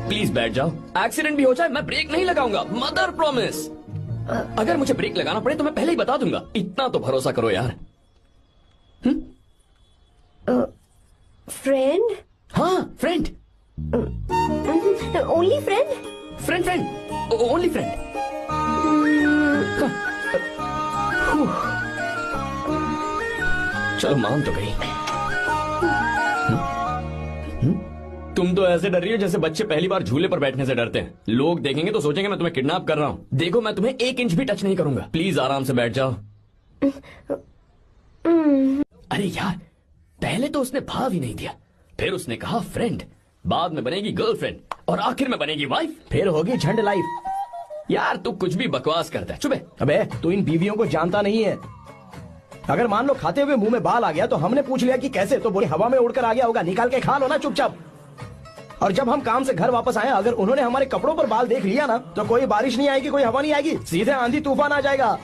प्लीज बैठ जाओ, एक्सीडेंट भी हो जाए मैं ब्रेक नहीं लगाऊंगा, मदर प्रॉमिस। अगर मुझे ब्रेक लगाना पड़े तो मैं पहले ही बता दूंगा, इतना तो भरोसा करो यार। फ्रेंड? हाँ friend. Only friend? Friend friend only friend. चलो मान तो गई। तुम तो ऐसे डर रही हो जैसे बच्चे पहली बार झूले पर बैठने से डरते हैं। लोग देखेंगे तो सोचेंगे मैं तुम्हें किडनैप कर रहा हूँ। देखो मैं तुम्हें 1 इंच भी टच नहीं करूंगा, प्लीज आराम से बैठ जाओ। अरे यार, पहले तो उसने भाव ही नहीं दिया, फिर उसने कहा फ्रेंड, बाद में बनेगी गर्लफ्रेंड और आखिर में बनेगी वाइफ, फिर होगी झंड लाइफ। यार तू कुछ भी बकवास करता है। चुप। अबे तू इन बीवियों को जानता नहीं है। अगर मान लो खाते हुए मुंह में बाल आ गया तो हमने पूछ लिया कि कैसे, तो बोले हवा में उड़कर आ गया होगा, निकाल के खा लो ना चुपचाप। और जब हम काम से घर वापस आए, अगर उन्होंने हमारे कपड़ों पर बाल देख लिया ना, तो कोई बारिश नहीं आएगी, कोई हवा नहीं आएगी, सीधे आंधी तूफान आ जाएगा।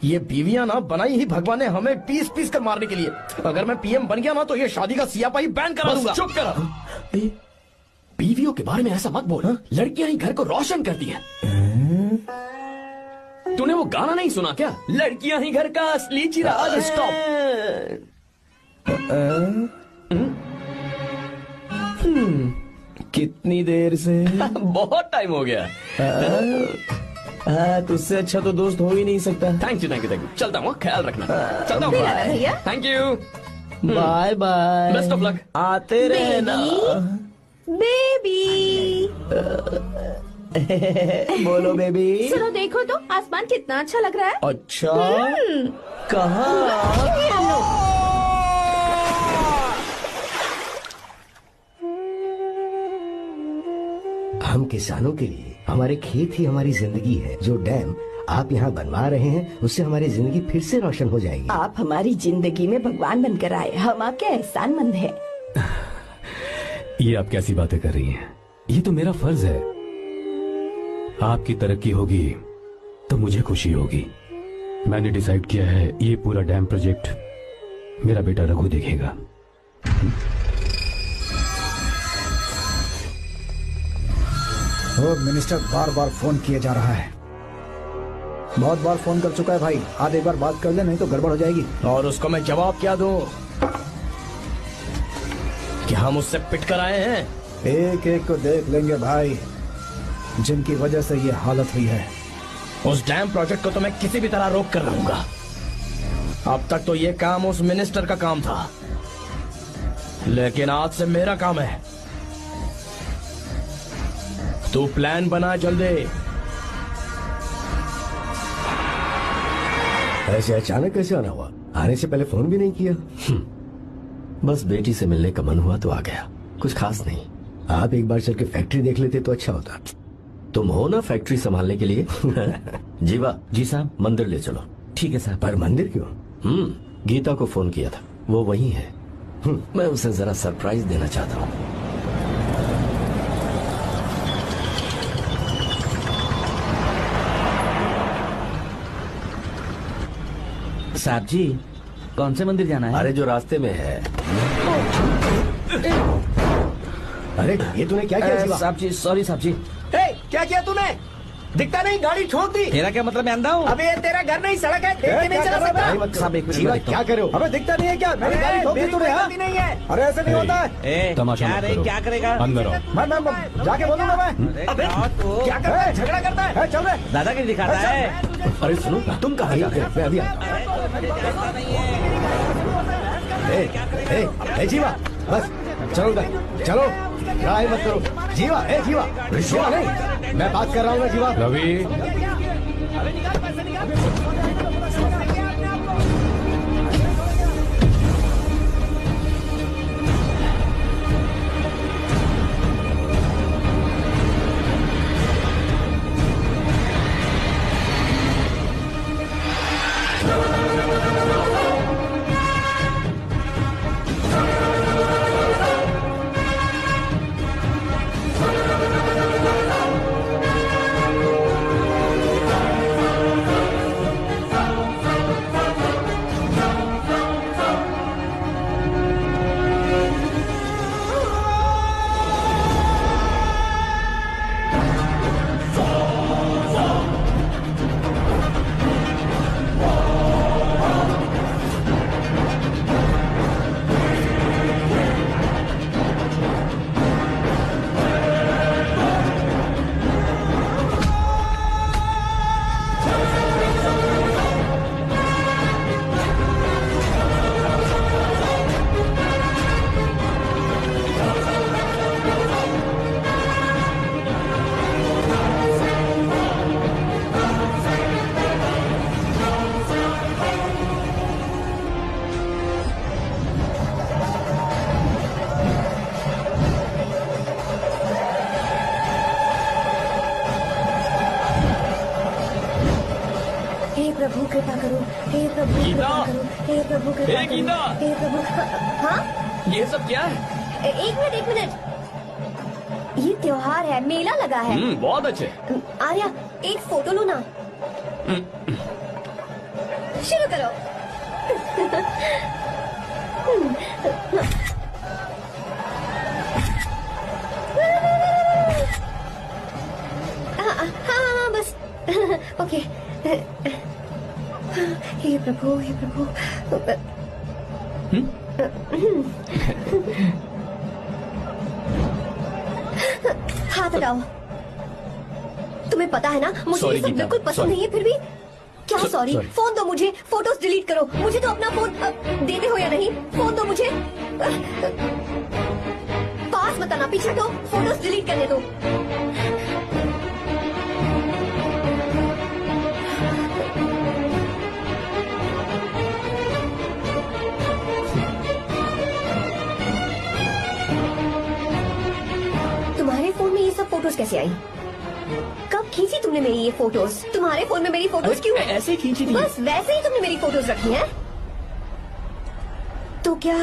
ये बीवियां ना बनाई ही भगवान ने हमें पीस पीस कर मारने के लिए। अगर मैं पीएम बन गया ना तो ये शादी का सियापाही बैन करा दूंगा। चुप करो। बीवियों के बारे में ऐसा मत बोल, लड़कियां ही घर को रोशन करती हैं। तूने वो गाना नहीं सुना क्या, लड़कियां ही घर का असली चिराग। स्टॉप। कितनी देर से? बहुत टाइम हो गया। तुझसे अच्छा तो दोस्त हो ही नहीं सकता। Thank you thank you thank you. चलता हूँ, ख्याल रखना। चलता हूँ भैया। Thank you. Bye bye. Best of luck. आते रहना बेबी। बोलो बेबी। सुनो देखो तो आसमान कितना अच्छा लग रहा है। अच्छा कहाँ? हम किसानों के लिए हमारे खेत ही हमारी जिंदगी है। जो डैम आप यहाँ बनवा रहे हैं उससे हमारी जिंदगी फिर से रोशन हो जाएगी। आप हमारी जिंदगी में भगवान बनकर आए, हम आपके एहसानमंद हैं। ये आप कैसी बातें कर रही हैं? ये तो मेरा फर्ज है। आपकी तरक्की होगी तो मुझे खुशी होगी। मैंने डिसाइड किया है ये पूरा डैम प्रोजेक्ट मेरा बेटा रघु देखेगा। मिनिस्टर बार बार फोन किया जा रहा है। बहुत बार फोन कर चुका है भाई, आज एक बार बात कर ले, नहीं तो गड़बड़ हो जाएगी। और उसको मैं जवाब क्या दूं कि हम उससे पिट कर आए हैं? एक एक को देख लेंगे भाई, जिनकी वजह से ये हालत हुई है। उस डैम प्रोजेक्ट को तो मैं किसी भी तरह रोक कर रहूंगा। अब तक तो ये काम उस मिनिस्टर का काम था, लेकिन आज से मेरा काम है। तू प्लान बना जल्दी। ऐसे अचानक कैसे आना हुआ? आने से पहले फोन भी नहीं किया? बस बेटी से मिलने का मन हुआ तो आ गया, कुछ खास नहीं। आप एक बार चल के फैक्ट्री देख लेते तो अच्छा होता। तुम हो ना फैक्ट्री संभालने के लिए? जीवा। जी साहब। मंदिर ले चलो। ठीक है साहब। पर मंदिर क्यों? गीता को फोन किया था, वो वही है। मैं उसे जरा सरप्राइज देना चाहता हूँ। साहब जी, कौन से मंदिर जाना है? अरे जो रास्ते में है। अरे ये तूने क्या किया जीवा? साहब जी सॉरी साहब जी। क्या किया तूने? दिखता नहीं, गाड़ी ठोक दी। तेरा क्या मतलब, मैं अंधा हूँ? अबे ये तेरा घर नहीं, सड़क है, देख के नहीं चला सकता। साहब एक जीवा मिनट, क्या करे हो? अबे दिखता नहीं है क्या? मैंने गाड़ी ठोक दी तूने? हाँ? नहीं है। अरे ऐसे नहीं होता है। तमाशा क्या मत रे, करो। क्या करेगा? अंदर आओ। मैं जाके बोलूंगा मैं। अबे क्या करता है? झगड़ा करता है। चल रहे। दादागिरी दिखाता है। अरे सुनो, तुम कहाँ जा रहे हो? मैं अभी ए जीवा, बस चलो उधर, चलो, लड़ाई मत करो। जीवा, जीवा, जीवा नहीं, मैं बात कर रहा हूँ ना जीवा। रवि, प्रभु कृपा करो, हे प्रभु कृपा करो, हे प्रभु कृपा करो, हे प्रभु। हाँ, ये सब क्या है? एक मिनट, ये त्योहार है, मेला लगा है। बहुत अच्छे। आर्या, एक फोटो लो ना। शुरू करो। हाँ, बस। ओके। हे प्रभु, हे प्रभु। हाथ हटाओ। तुम्हें पता है ना, मुझे ये सब बिल्कुल पसंद नहीं है, फिर भी क्या सॉरी? फोन दो मुझे, फोटोज डिलीट करो। मुझे तो अपना फोन देते हो या नहीं? फोन दो मुझे। पास मत आना, पीछे हटो, फोटोज डिलीट करने दो। तुम्हारे फोन में ये सब फोटोज कैसे आई? कब खींची तुमने मेरी ये फोटोज? तुम्हारे फोन में मेरी फोटोज क्यों? ऐसे खींची थी। बस वैसे ही तुमने मेरी फोटोज रखी हैं? तो क्या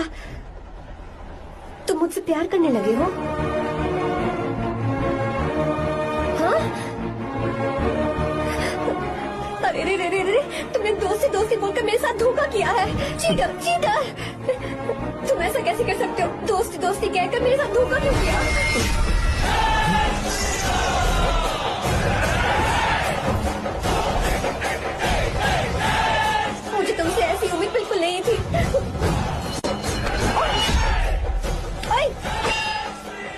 तुम मुझसे प्यार करने लगे हो? हाँ? अरे रे रे रे रे, तुमने दोस्ती बोलकर मेरे साथ धोखा किया है। Cheater, cheater! तुम ऐसा कैसे कर सकते हो? दोस्ती कहकर मेरे साथ धोखा क्यों किया? मुझे तुमसे ऐसी उम्मीद बिल्कुल नहीं थी।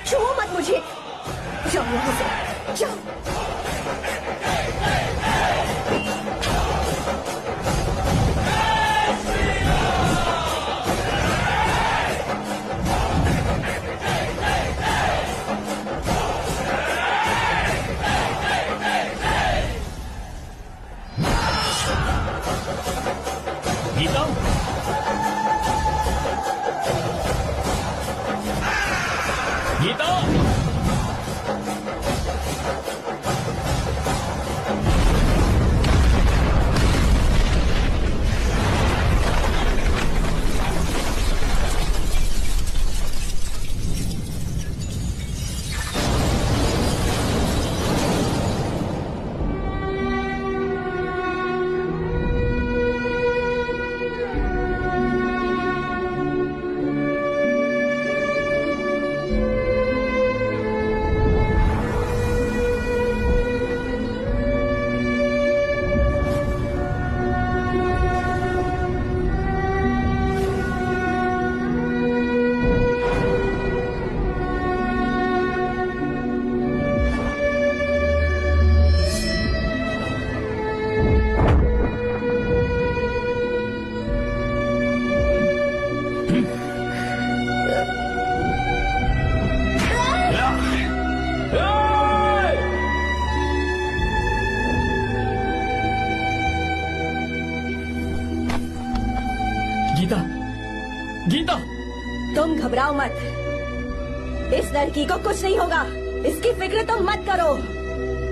छुओ मत मुझे। जाओ यहाँ से, जाओ। गीता, गीता, गीता, गीता, तुम घबराओ मत, इस लड़की को कुछ नहीं होगा, इसकी फिक्र तुम मत करो।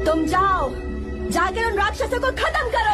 तुम जाओ, जाकर उन राक्षसों को खत्म करो।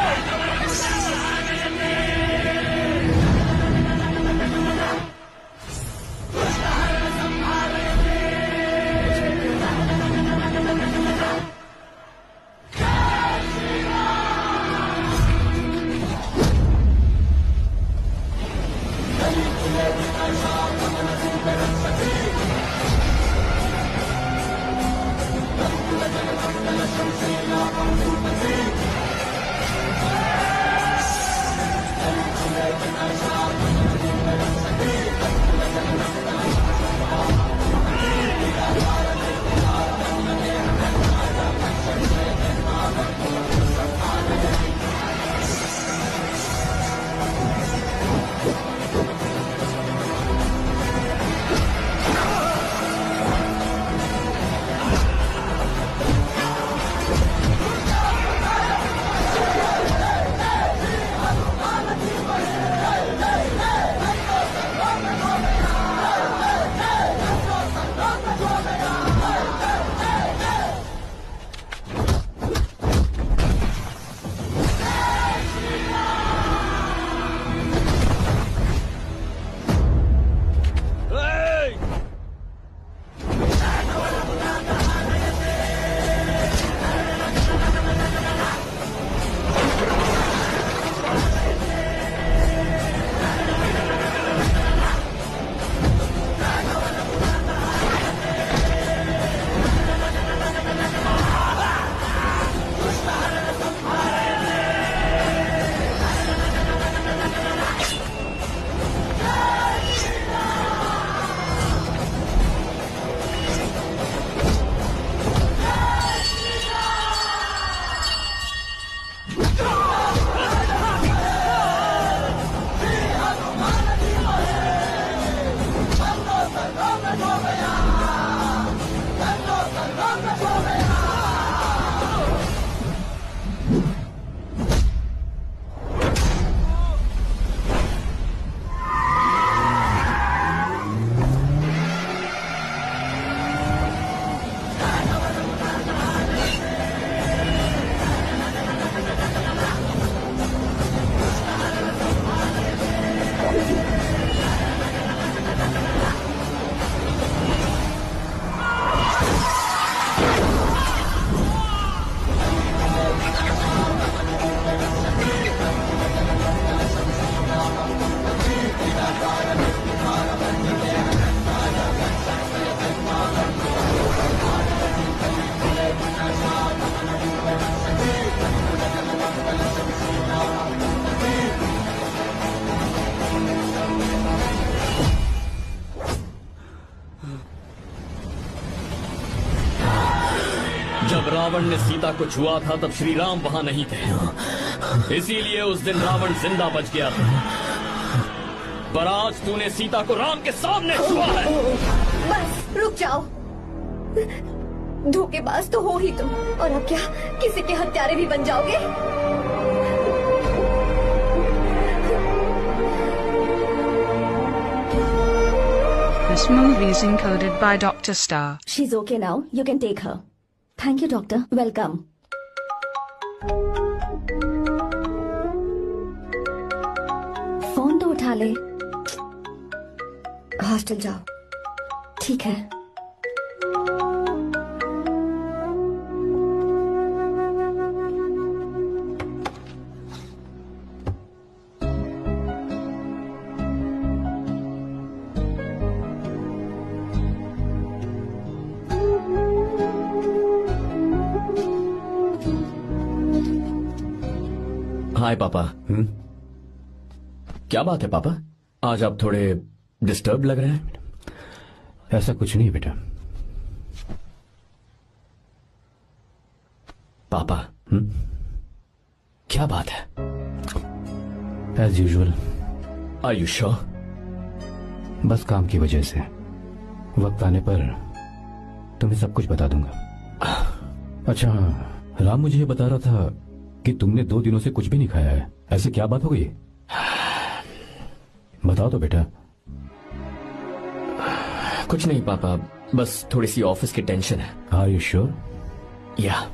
जब रावण ने सीता को छुआ था तब श्री राम वहाँ नहीं थे, इसीलिए उस दिन रावण जिंदा बच गया था। पर आज तूने सीता को राम के सामने छुआ है। बस रुक जाओ, धोखेबाज तो हो ही तुम, और अब क्या किसी के हत्यारे भी बन जाओगे? This movie is encoded by Dr. Star. She's okay now. You can take her. Thank you, doctor. Welcome. Phone तो उठा ले। हॉस्टल जाओ। ठीक है। हाय पापा। क्या बात है पापा, आज आप थोड़े डिस्टर्ब लग रहे हैं। ऐसा कुछ नहीं बेटा। पापा क्या बात है? As usual. Are you sure? बस काम की वजह से वक्त आने पर तुम्हें सब कुछ बता दूंगा। अच्छा राम मुझे ये बता रहा था कि तुमने 2 दिनों से कुछ भी नहीं खाया है, ऐसे क्या बात हो गई? बताओ तो बेटा। कुछ नहीं पापा, बस थोड़ी सी ऑफिस की टेंशन है। Are you sure? या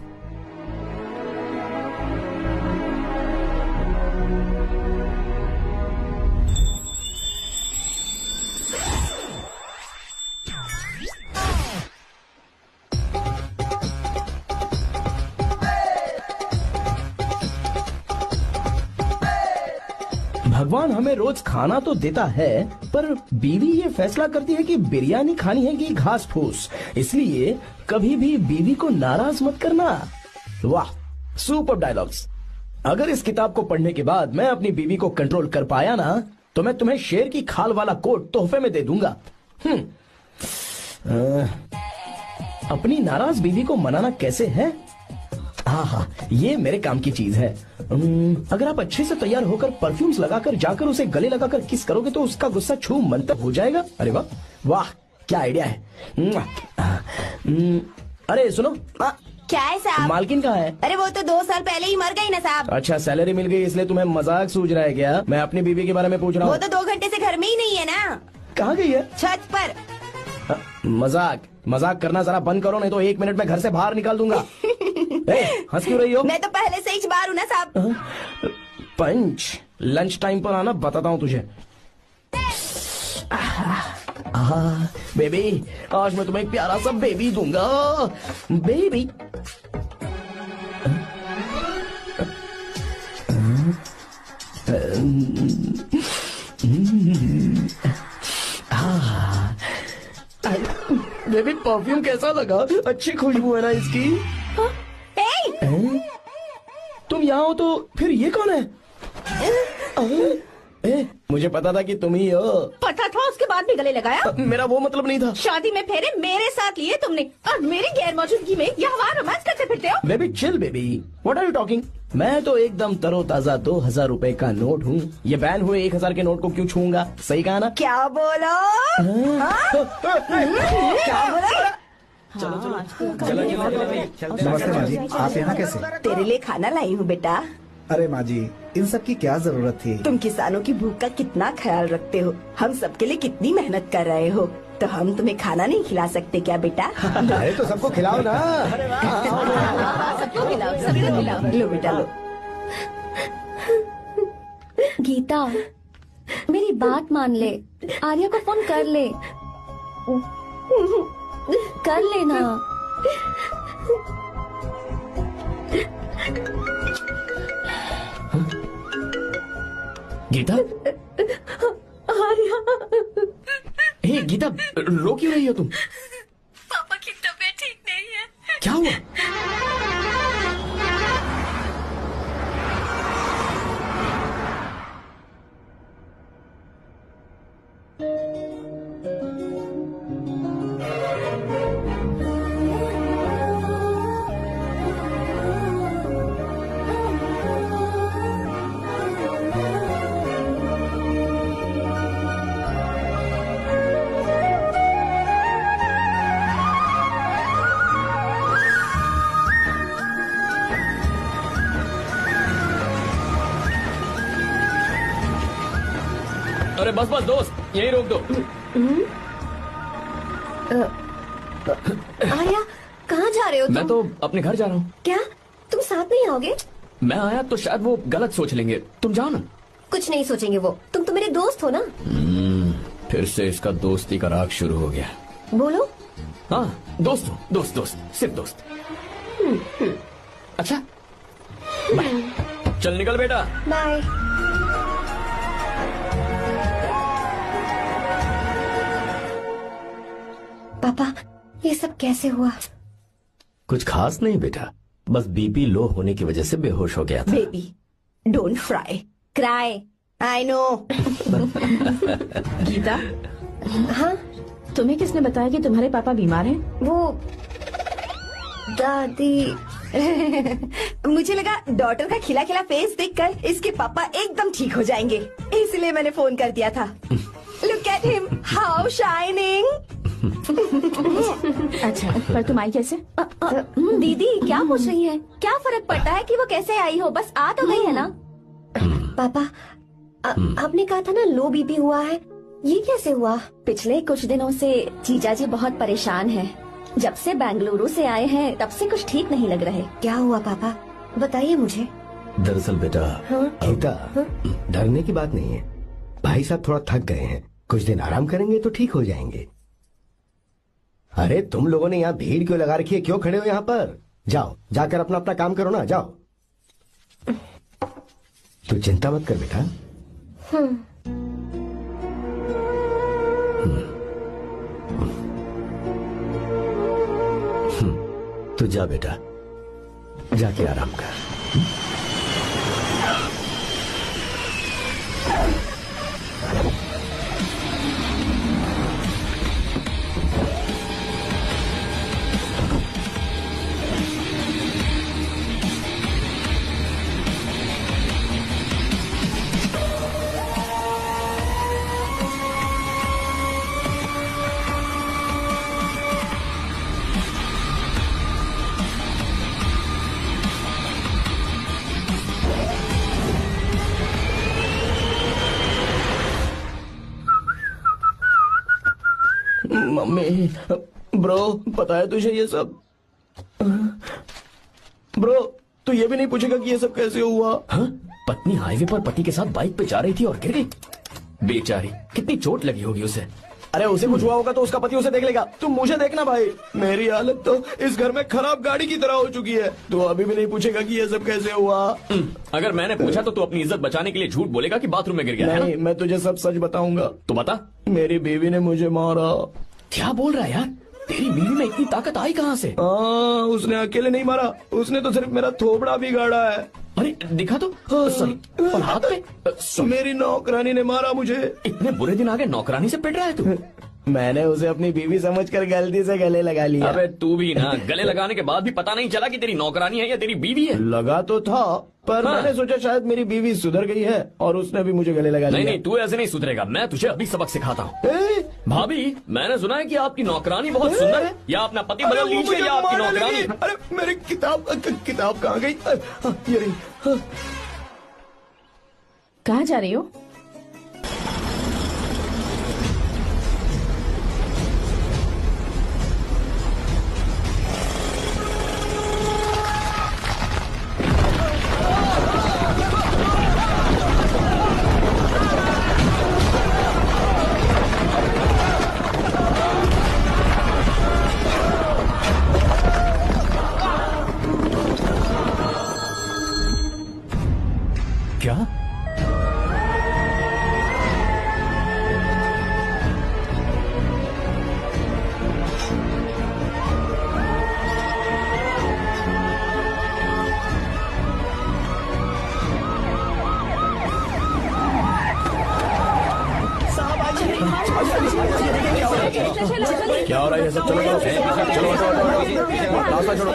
भगवान हमें रोज खाना तो देता है, पर बीवी ये फैसला करती है कि बिरयानी खानी है कि घास फूस। इसलिए कभी भी बीवी को नाराज मत करना। वाह, सुपर डायलॉग्स। अगर इस किताब को पढ़ने के बाद मैं अपनी बीवी को कंट्रोल कर पाया ना, तो मैं तुम्हें शेर की खाल वाला कोट तोहफे में दे दूंगा। अपनी नाराज बीवी को मनाना कैसे है? हाँ, ये मेरे काम की चीज है। अगर आप अच्छे से तैयार होकर परफ्यूम्स लगाकर जाकर उसे गले लगाकर किस करोगे तो उसका गुस्सा छू मंतर हो जाएगा। अरे वाह वाह, क्या आइडिया है। अरे सुनो, क्या है साहब? मालकिन कहाँ है? अरे वो तो 2 साल पहले ही मर गई ना साहब। अच्छा, सैलरी मिल गई इसलिए तुम्हें मजाक सूझ रहा है क्या? मैं अपनी बीवी के बारे में पूछ रहा वो हूँ। तो 2 घंटे से घर में ही नहीं है ना। कहाँ गई है? छत पर। मजाक करना जरा बंद करो, नहीं तो 1 मिनट में घर से बाहर निकाल दूंगा। हंस क्यों रही हो? मैं तो पहले से ही बाहर हूँ ना साहब। पंच, लंच टाइम पर आना, बताता हूँ तुझे। बेबी, आज मैं तुम्हें एक प्यारा सा बेबी दूंगा। बेबी बेबी, परफ्यूम कैसा लगा? अच्छी खुशबू है ना इसकी? तुम यहाँ हो तो फिर ये कौन है? मुझे पता था कि तुम ही हो। पता था, उसके बाद भी गले लगाया? मेरा वो मतलब नहीं था। शादी में फेरे मेरे साथ लिए तुमने और मेरी गैर मौजूदगी में यहाँ रोमांस करते फिरते हो। Baby chill baby, what are you talking? मैं तो एकदम तरोताजा 2000 रुपए का नोट हूँ। ये बैन हुए 1000 के नोट को क्यों छूऊंगा? सही कहा ना? क्या बोलो? क्या बोलो? नमस्ते माँ जी, आप यहाँ कैसे? तेरे लिए खाना लाई हूँ बेटा। अरे माँ जी, इन सब की क्या जरूरत थी? तुम किसानों की भूख का कितना ख्याल रखते हो, हम सबके लिए कितनी मेहनत कर रहे हो, तो हम तुम्हें खाना नहीं खिला सकते क्या बेटा? अरे तो सबको खिलाओ ना। सबको खिलाओ। लो बेटा लो। गीता, मेरी बात मान ले, आर्या को फोन कर ले। कर लेना। गीता, आर्या, हे गीता, रो क्यों रही हो तुम? पापा की तबीयत ठीक नहीं है। क्या हुआ? अरे बस बस दोस्त, यही रोक दो। आर्या कहाँ जा रहे हो मैं तुम? तो अपने घर जा रहा हूँ। क्या तुम साथ नहीं आओगे? मैं आया तो शायद वो गलत सोच लेंगे, तुम जाओ ना। कुछ नहीं सोचेंगे वो, तुम तो मेरे दोस्त हो ना। फिर से इसका दोस्ती का राग शुरू हो गया। बोलो। हाँ दोस्त हूँ, दोस्त दोस्त, सिर्फ दोस्त। अच्छा बाय। चल निकल बेटा। बाय। पापा ये सब कैसे हुआ? कुछ खास नहीं बेटा, बस बीपी लो होने की वजह से बेहोश हो गया था। Baby don't fry cry, I know. Geeta, हाँ तुम्हें किसने बताया कि तुम्हारे पापा बीमार हैं? वो दादी। मुझे लगा डॉटर का खिला खिला फेस देखकर इसके पापा एकदम ठीक हो जाएंगे, इसलिए मैंने फोन कर दिया था। Look at him, how shining. अच्छा, पर तुम आई कैसे? दीदी क्या पूछ रही है? क्या फर्क पड़ता है कि वो कैसे आई हो, बस आ तो गई है ना। पापा आपने कहा था ना लो बीपी हुआ है, ये कैसे हुआ? पिछले कुछ दिनों से जीजा जी बहुत परेशान हैं। जब से बेंगलुरु से आए हैं तब से कुछ ठीक नहीं लग रहे। क्या हुआ पापा, बताइए मुझे। दरअसल बेटा गीता, डरने की बात नहीं है। भाई साहब थोड़ा थक गए हैं, कुछ दिन आराम करेंगे तो ठीक हो जाएंगे। अरे तुम लोगों ने यहाँ भीड़ क्यों लगा रखी है, क्यों खड़े हो यहाँ पर? जाओ जाकर अपना अपना काम करो ना, जाओ। तू चिंता मत कर बेटा। तू जा बेटा, जाके आराम कर। मम्मी, ब्रो पता है तुझे ये सब? ब्रो तू ये भी नहीं पूछेगा कि ये सब कैसे हुआ? हाँ? पत्नी हाईवे पर पति के साथ बाइक पे जा रही थी और गिर गई। बेचारी, कितनी चोट लगी होगी उसे। अरे उसे कुछ हुआ होगा तो उसका पति उसे देख लेगा, तुम मुझे देखना भाई। मेरी हालत तो इस घर में खराब गाड़ी की तरह हो चुकी है, तू अभी भी नहीं पूछेगा कि ये सब कैसे हुआ? अगर मैंने पूछा तो तू अपनी इज्जत बचाने के लिए झूठ बोलेगा कि बाथरूम में गिर गया है नहीं, ना? मैं तुझे सब सच बताऊंगा। तो बता। मेरी बीवी ने मुझे मारा। क्या बोल रहा है यार? तेरी बीवी में इतनी ताकत आई कहाँ से? उसने अकेले नहीं मारा, उसने तो सिर्फ मेरा थोबड़ा बिगाड़ा है। अरे दिखा तो। सॉरी, और हाथ पे? मेरी नौकरानी ने मारा मुझे। इतने बुरे दिन आ गए, नौकरानी से पिट रहा है तू? मैंने उसे अपनी बीवी समझकर गलती से गले लगा लिया। अबे तू भी ना, गले लगाने के बाद भी पता नहीं चला कि तेरी नौकरानी है या तेरी बीवी है? लगा तो था, पर मैंने सोचा शायद मेरी बीवी सुधर गई है और उसने भी मुझे गले लगा लिया। नहीं, तू ऐसे नहीं सुधरेगा, मैं तुझे अभी सबक सिखाता हूँ। भाभी, मैंने सुना है कि आपकी नौकरानी बहुत सुंदर है, या अपना पति बदल लीजिए या आपकी नौकरानी। अरे मेरी किताब कहाँ गई? ये रही। कहाँ जा रही हो? क्या? क्या हो रहा है सब? चलो रास्ता छोड़ो।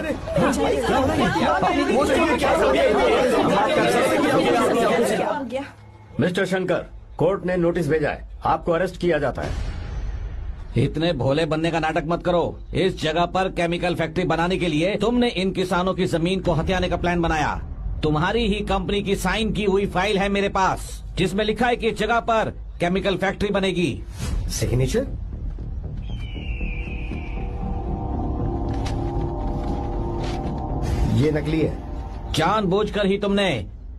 मिस्टर शंकर, कोर्ट ने नोटिस भेजा है, आपको अरेस्ट किया जाता है। इतने भोले बनने का नाटक मत करो। इस जगह पर केमिकल फैक्ट्री बनाने के लिए तुमने इन किसानों की जमीन को हथियाने का प्लान बनाया। तुम्हारी ही कंपनी की साइन की हुई फाइल है मेरे पास, जिसमें लिखा है कि इस जगह पर केमिकल फैक्ट्री बनेगी। सिग्नेचर? ये नकली है। जानबूझकर ही तुमने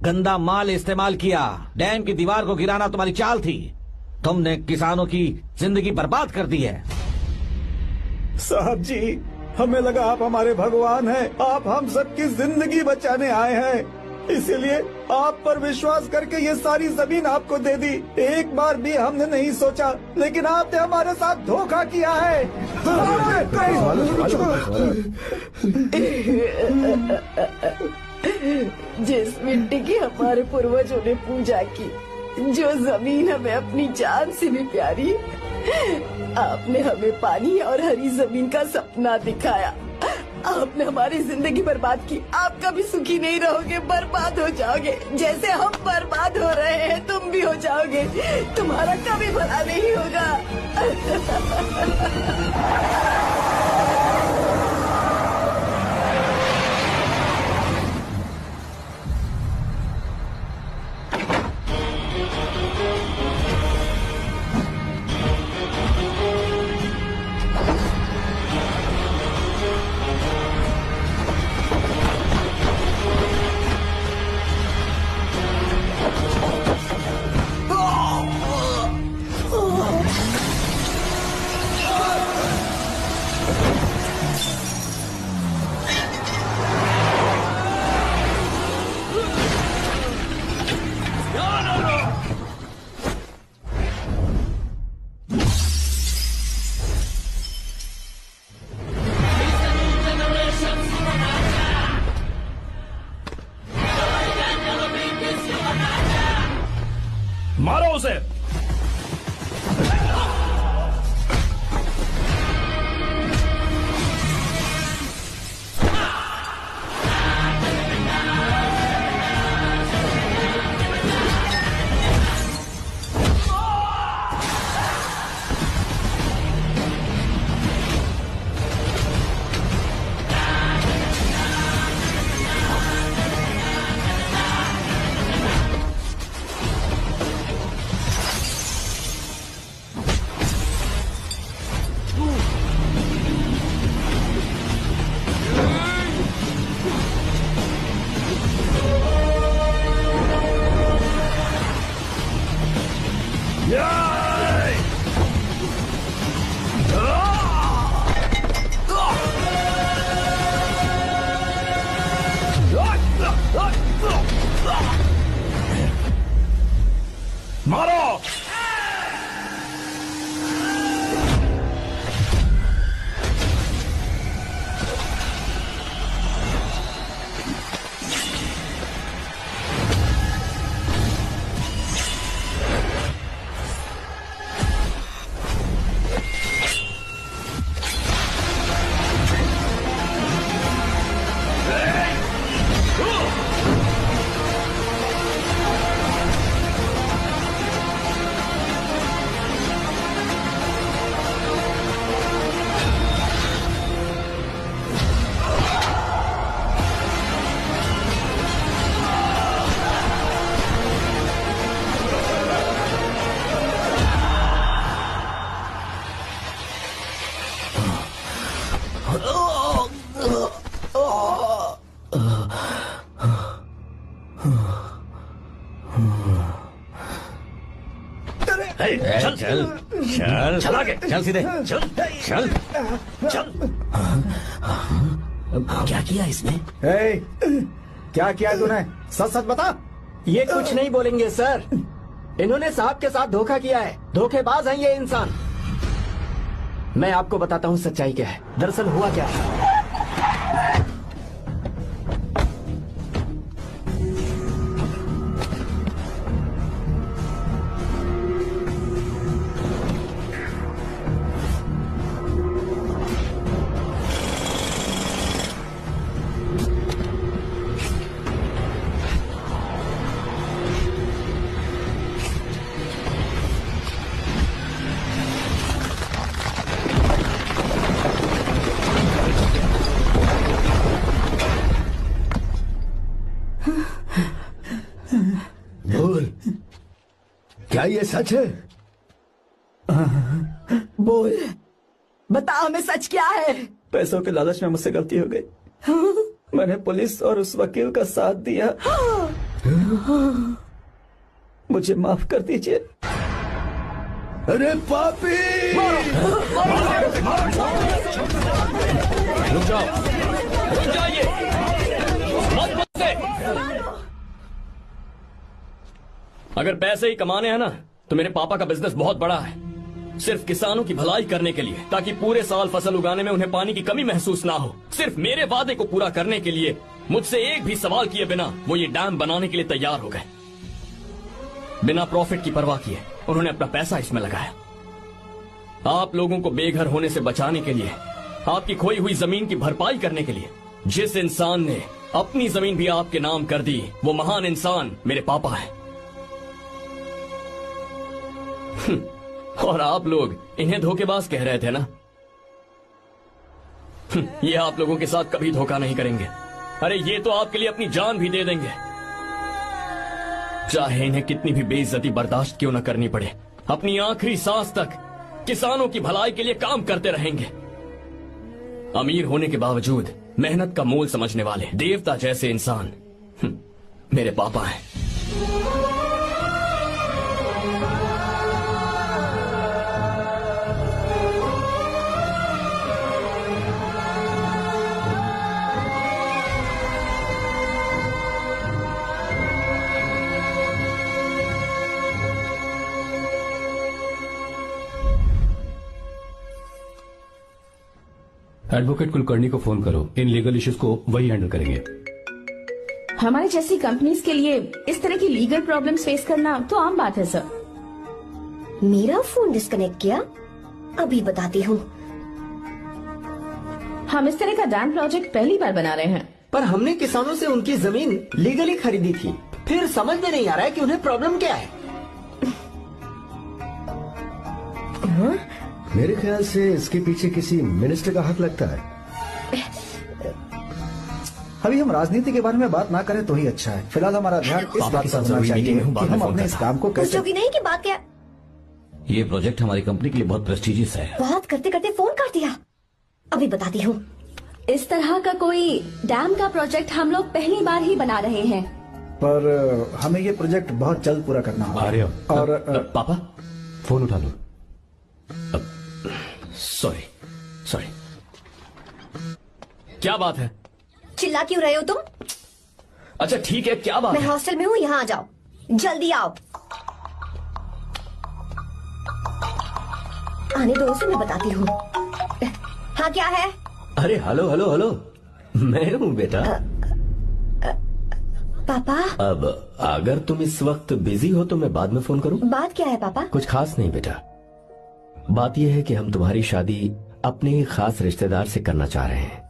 गंदा माल इस्तेमाल किया। डैम की दीवार को गिराना तुम्हारी चाल थी। तुमने किसानों की जिंदगी बर्बाद कर दी है। साहब जी, हमें लगा आप हमारे भगवान हैं, आप हम सबकी जिंदगी बचाने आए हैं, इसीलिए आप पर विश्वास करके ये सारी जमीन आपको दे दी। एक बार भी हमने नहीं सोचा, लेकिन आपने हमारे साथ धोखा किया है। जिस मिट्टी की हमारे पूर्वजों ने पूजा की, जो जमीन हमें अपनी जान से भी प्यारी, आपने हमें पानी और हरी जमीन का सपना दिखाया। आपने हमारी जिंदगी बर्बाद की। आप कभी सुखी नहीं रहोगे, बर्बाद हो जाओगे। जैसे हम बर्बाद हो रहे हैं तुम भी हो जाओगे। तुम्हारा कभी भला नहीं होगा। मारो उसे। मारो। चल चल चल चल आगे चल सीधे चल चल चल। क्या किया इसने? क्या किया तूने? सच सच बता। ये कुछ नहीं बोलेंगे सर। इन्होंने साहब के साथ धोखा किया है। धोखेबाज हैं ये इंसान। मैं आपको बताता हूँ सच्चाई क्या है। दरअसल हुआ क्या है, बोल, क्या ये सच है? बोल, बता हमें सच क्या है? पैसों के लालच में मुझसे गलती हो गई। मैंने पुलिस और उस वकील का साथ दिया। मुझे माफ कर दीजिए। अरे पापी! रुक जाओ, रुक जाइए, मत मुझसे। अगर पैसे ही कमाने हैं ना तो मेरे पापा का बिजनेस बहुत बड़ा है, सिर्फ किसानों की भलाई करने के लिए, ताकि पूरे साल फसल उगाने में उन्हें पानी की कमी महसूस ना हो। सिर्फ मेरे वादे को पूरा करने के लिए मुझसे एक भी सवाल किए बिना वो ये डैम बनाने के लिए तैयार हो गए। बिना प्रॉफिट की परवाह किए उन्होंने अपना पैसा इसमें लगाया। आप लोगों को बेघर होने से बचाने के लिए, आपकी खोई हुई जमीन की भरपाई करने के लिए। जिस इंसान ने अपनी जमीन भी आपके नाम कर दी, वो महान इंसान मेरे पापा है। और आप लोग इन्हें धोखेबाज कह रहे थे ना? ये आप लोगों के साथ कभी धोखा नहीं करेंगे। अरे ये तो आपके लिए अपनी जान भी दे देंगे, चाहे इन्हें कितनी भी बेइज्जती बर्दाश्त क्यों न करनी पड़े। अपनी आखिरी सांस तक किसानों की भलाई के लिए काम करते रहेंगे। अमीर होने के बावजूद मेहनत का मोल समझने वाले देवता जैसे इंसान मेरे पापा हैं। एडवोकेट कुलकर्णी को फोन करो, इन लीगल इश्यूज को वही हैंडल करेंगे। हमारी जैसी कंपनीज के लिए इस तरह की लीगल प्रॉब्लम्स फेस करना तो आम बात है सर। मेरा फोन डिस्कनेक्ट किया? अभी बताती हूँ। हम इस तरह का डैम प्रोजेक्ट पहली बार बना रहे हैं। पर हमने किसानों से उनकी जमीन लीगली खरीदी थी, फिर समझ में नहीं आ रहा है कि उन्हें प्रॉब्लम क्या है। मेरे ख्याल से इसके पीछे किसी मिनिस्टर का हाथ लगता है। अभी हम राजनीति के बारे में बात ना करें तो ही अच्छा है। फिलहाल हमारा ध्यान इस बात पर होना चाहिए कि हम अपने इस काम को कैसे। की नहीं की बात क्या? ये प्रोजेक्ट हमारी कंपनी के लिए बहुत प्रेस्टिजियस है। बात करते करते फोन काट दिया। अभी बताती हूँ। इस तरह का कोई डैम का प्रोजेक्ट हम लोग पहली बार ही बना रहे हैं, पर हमें ये प्रोजेक्ट बहुत जल्द पूरा करना होगा। और पापा फोन उठा लो। सॉरी सॉरी, क्या बात है? चिल्ला क्यों रहे हो तुम? अच्छा ठीक है, क्या बात मैं है? हॉस्टल में हूँ, यहाँ आ जाओ, जल्दी आओ। आने दो उसे, मैं बताती हूँ। हाँ क्या है? अरे हेलो हेलो हेलो, मैं हूँ बेटा। पापा। अब अगर तुम इस वक्त बिजी हो तो मैं बाद में फोन करूँ? बात क्या है पापा? कुछ खास नहीं बेटा, बात यह है कि हम तुम्हारी शादी अपने ही खास रिश्तेदार से करना चाह रहे हैं।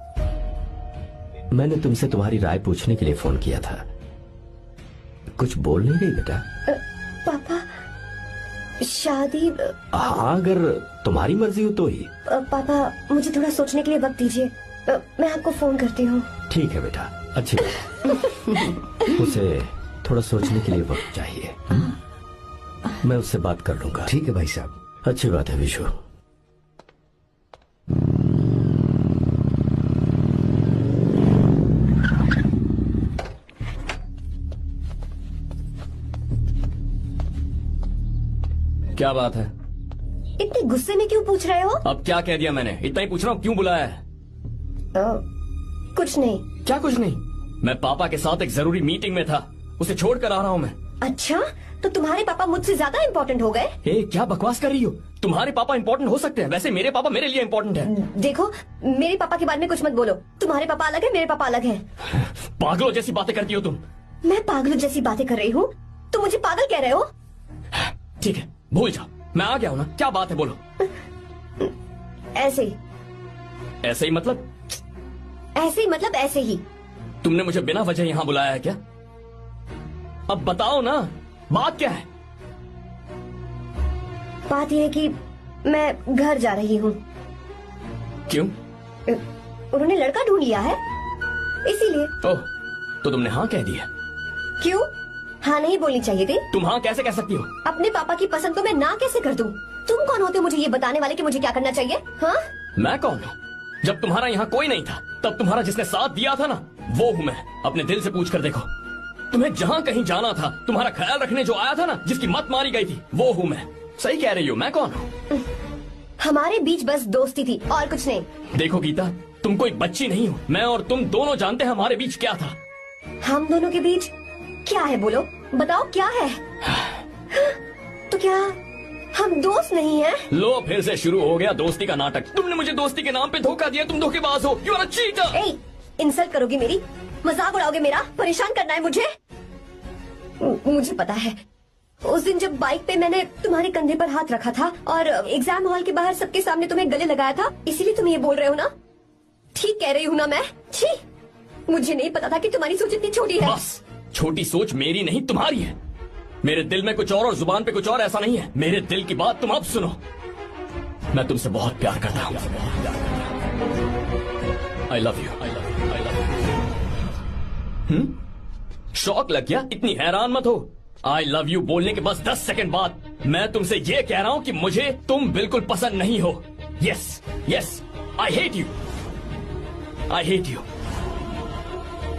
मैंने तुमसे तुम्हारी राय पूछने के लिए फोन किया था। कुछ बोल नहीं रही बेटा? पापा शादी। हाँ अगर तुम्हारी मर्जी हो तो ही। पापा मुझे थोड़ा सोचने के लिए वक्त दीजिए, मैं आपको फोन करती हूँ। ठीक है बेटा, अच्छी बात। उसे थोड़ा सोचने के लिए वक्त चाहिए। मैं उससे बात कर लूंगा। ठीक है भाई साहब। अच्छी बात है विशु। क्या बात है? इतने गुस्से में क्यों पूछ रहे हो? अब क्या कह दिया मैंने? इतना ही पूछ रहा हूँ, क्यों बुलाया है? कुछ नहीं। क्या कुछ नहीं? मैं पापा के साथ एक जरूरी मीटिंग में था, उसे छोड़ कर आ रहा हूँ मैं। अच्छा, तो तुम्हारे पापा मुझसे ज्यादा इम्पोर्टेंट हो गए? क्या बकवास कर रही हो? तुम्हारे पापा इम्पोर्टेंट हो सकते हैं, वैसे मेरे पापा मेरे लिए इम्पोर्टेंट है। देखो मेरे पापा के बारे में कुछ मत बोलो। तुम्हारे पापा अलग है, मेरे पापा अलग है। पागलों जैसी बातें करती हो तुम। मैं पागलों जैसी बातें कर रही हूँ? तुम मुझे पागल कह रहे हो? ठीक है, भूल जाओ, मैं आ गया हूँ ना। क्या बात है, बोलो। ऐसे ही। ऐसे ही मतलब? ऐसे ही मतलब ऐसे ही। तुमने मुझे बिना वजह यहाँ बुलाया है क्या? अब बताओ ना, बात क्या है? बात यह है कि मैं घर जा रही हूँ। क्यों? उन्होंने लड़का ढूंढ लिया है, इसीलिए। ओह, तो तुमने हाँ कह दिया? क्यों? हाँ नहीं बोलनी चाहिए थी? तुम हाँ कैसे कह सकती हो? अपने पापा की पसंद को मैं ना कैसे कर दूं? तुम कौन होते हो मुझे ये बताने वाले कि मुझे क्या करना चाहिए? हाँ? मैं कौन हूँ? जब तुम्हारा यहाँ कोई नहीं था, तब तुम्हारा जिसने साथ दिया था ना, वो हूँ मैं, अपने दिल से पूछ कर देखो। तुम्हें जहाँ कहीं जाना था, तुम्हारा ख्याल रखने जो आया था ना, जिसकी मत मारी गई थी, वो हूँ मैं। सही कह रही हो, मैं कौन हूँ? हमारे बीच बस दोस्ती थी और कुछ नहीं। देखो गीता, तुम कोई बच्ची नहीं हो। मैं और तुम दोनों जानते हैं हमारे बीच क्या था। हम दोनों के बीच क्या है, बोलो, बताओ क्या है? तो क्या हम दोस्त नहीं हैं? लो, फिर से शुरू हो गया दोस्ती का नाटक। तुमने मुझे दोस्ती के नाम पे धोखा दिया, तुम धोखेबाज हो। You are a cheater. ए, इंसल्ट करोगे मेरी? मजाक उड़ाओगे मेरा? परेशान करना है मुझे? मुझे पता है, उस दिन जब बाइक पे मैंने तुम्हारे कंधे पर हाथ रखा था और एग्जाम हॉल के बाहर सबके सामने तुम्हें गले लगाया था, इसीलिए तुम ये बोल रहे हो ना? ठीक कह रही हूँ ना मैं? छी, मुझे नहीं पता था कि तुम्हारी सोच इतनी छोटी है। बस, छोटी सोच मेरी नहीं तुम्हारी है। मेरे दिल में कुछ और जुबान पे कुछ और, ऐसा नहीं है। मेरे दिल की बात तुम अब सुनो। मैं तुमसे बहुत प्यार करता हूँ। I love you. शौक लग गया? इतनी हैरान मत हो। आई लव यू बोलने के बस 10 सेकंड बाद मैं तुमसे ये कह रहा हूँ कि मुझे तुम बिल्कुल पसंद नहीं हो। Yes yes, I hate you. I hate you.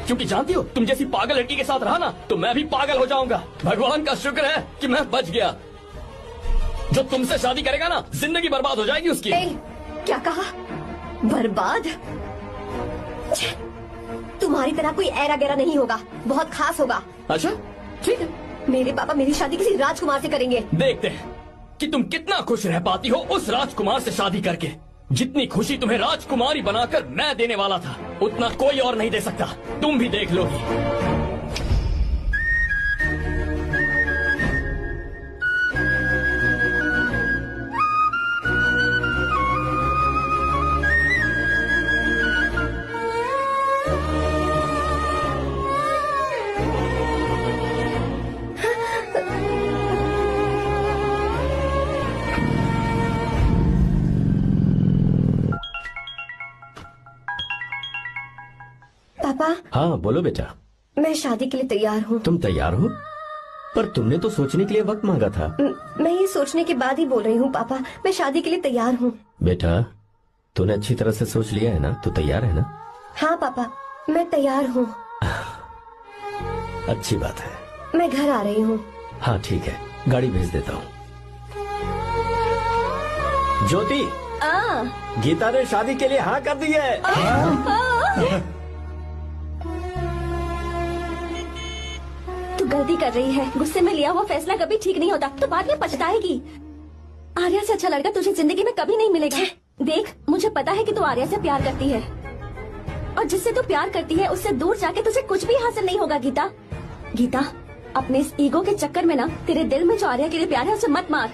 क्योंकि जानती हो, तुम जैसी पागल लड़की के साथ रहा ना, तो मैं भी पागल हो जाऊंगा। भगवान का शुक्र है कि मैं बच गया। जो तुमसे शादी करेगा ना, जिंदगी बर्बाद हो जाएगी उसकी। क्या कहा? बर्बाद? तुम्हारी तरह कोई ऐरा गैरा नहीं होगा, बहुत खास होगा। अच्छा ठीक है। मेरे पापा मेरी शादी किसी राजकुमार से करेंगे। देखते हैं कि तुम कितना खुश रह पाती हो उस राजकुमार से शादी करके। जितनी खुशी तुम्हें राजकुमारी बनाकर मैं देने वाला था, उतना कोई और नहीं दे सकता। तुम भी देख लोगी। पापा। हाँ बोलो बेटा। मैं शादी के लिए तैयार हूँ। तुम तैयार हो? पर तुमने तो सोचने के लिए वक्त मांगा था। मैं ये सोचने के बाद ही बोल रही हूँ पापा, मैं शादी के लिए तैयार हूँ। बेटा, तूने अच्छी तरह से सोच लिया है ना? तू तैयार है ना? हाँ पापा, मैं तैयार हूँ। अच्छी बात है। मैं घर आ रही हूँ। हाँ ठीक है, गाड़ी भेज देता हूँ। ज्योति, गीता ने शादी के लिए हाँ कर दी है। तू गलती कर रही है। गुस्से में लिया हुआ फैसला कभी ठीक नहीं होता, तो बाद में पछताएगी। आर्या से अच्छा लड़का तुझे जिंदगी में कभी नहीं मिलेगा। देख, मुझे पता है कि तू आर्या से प्यार करती है, और जिससे तू प्यार करती है उससे दूर जाके तुझे कुछ भी हासिल नहीं होगा। गीता, गीता, अपने इस ईगो के चक्कर में ना तेरे दिल में जो आर्या के लिए प्यार है उसे मत मार।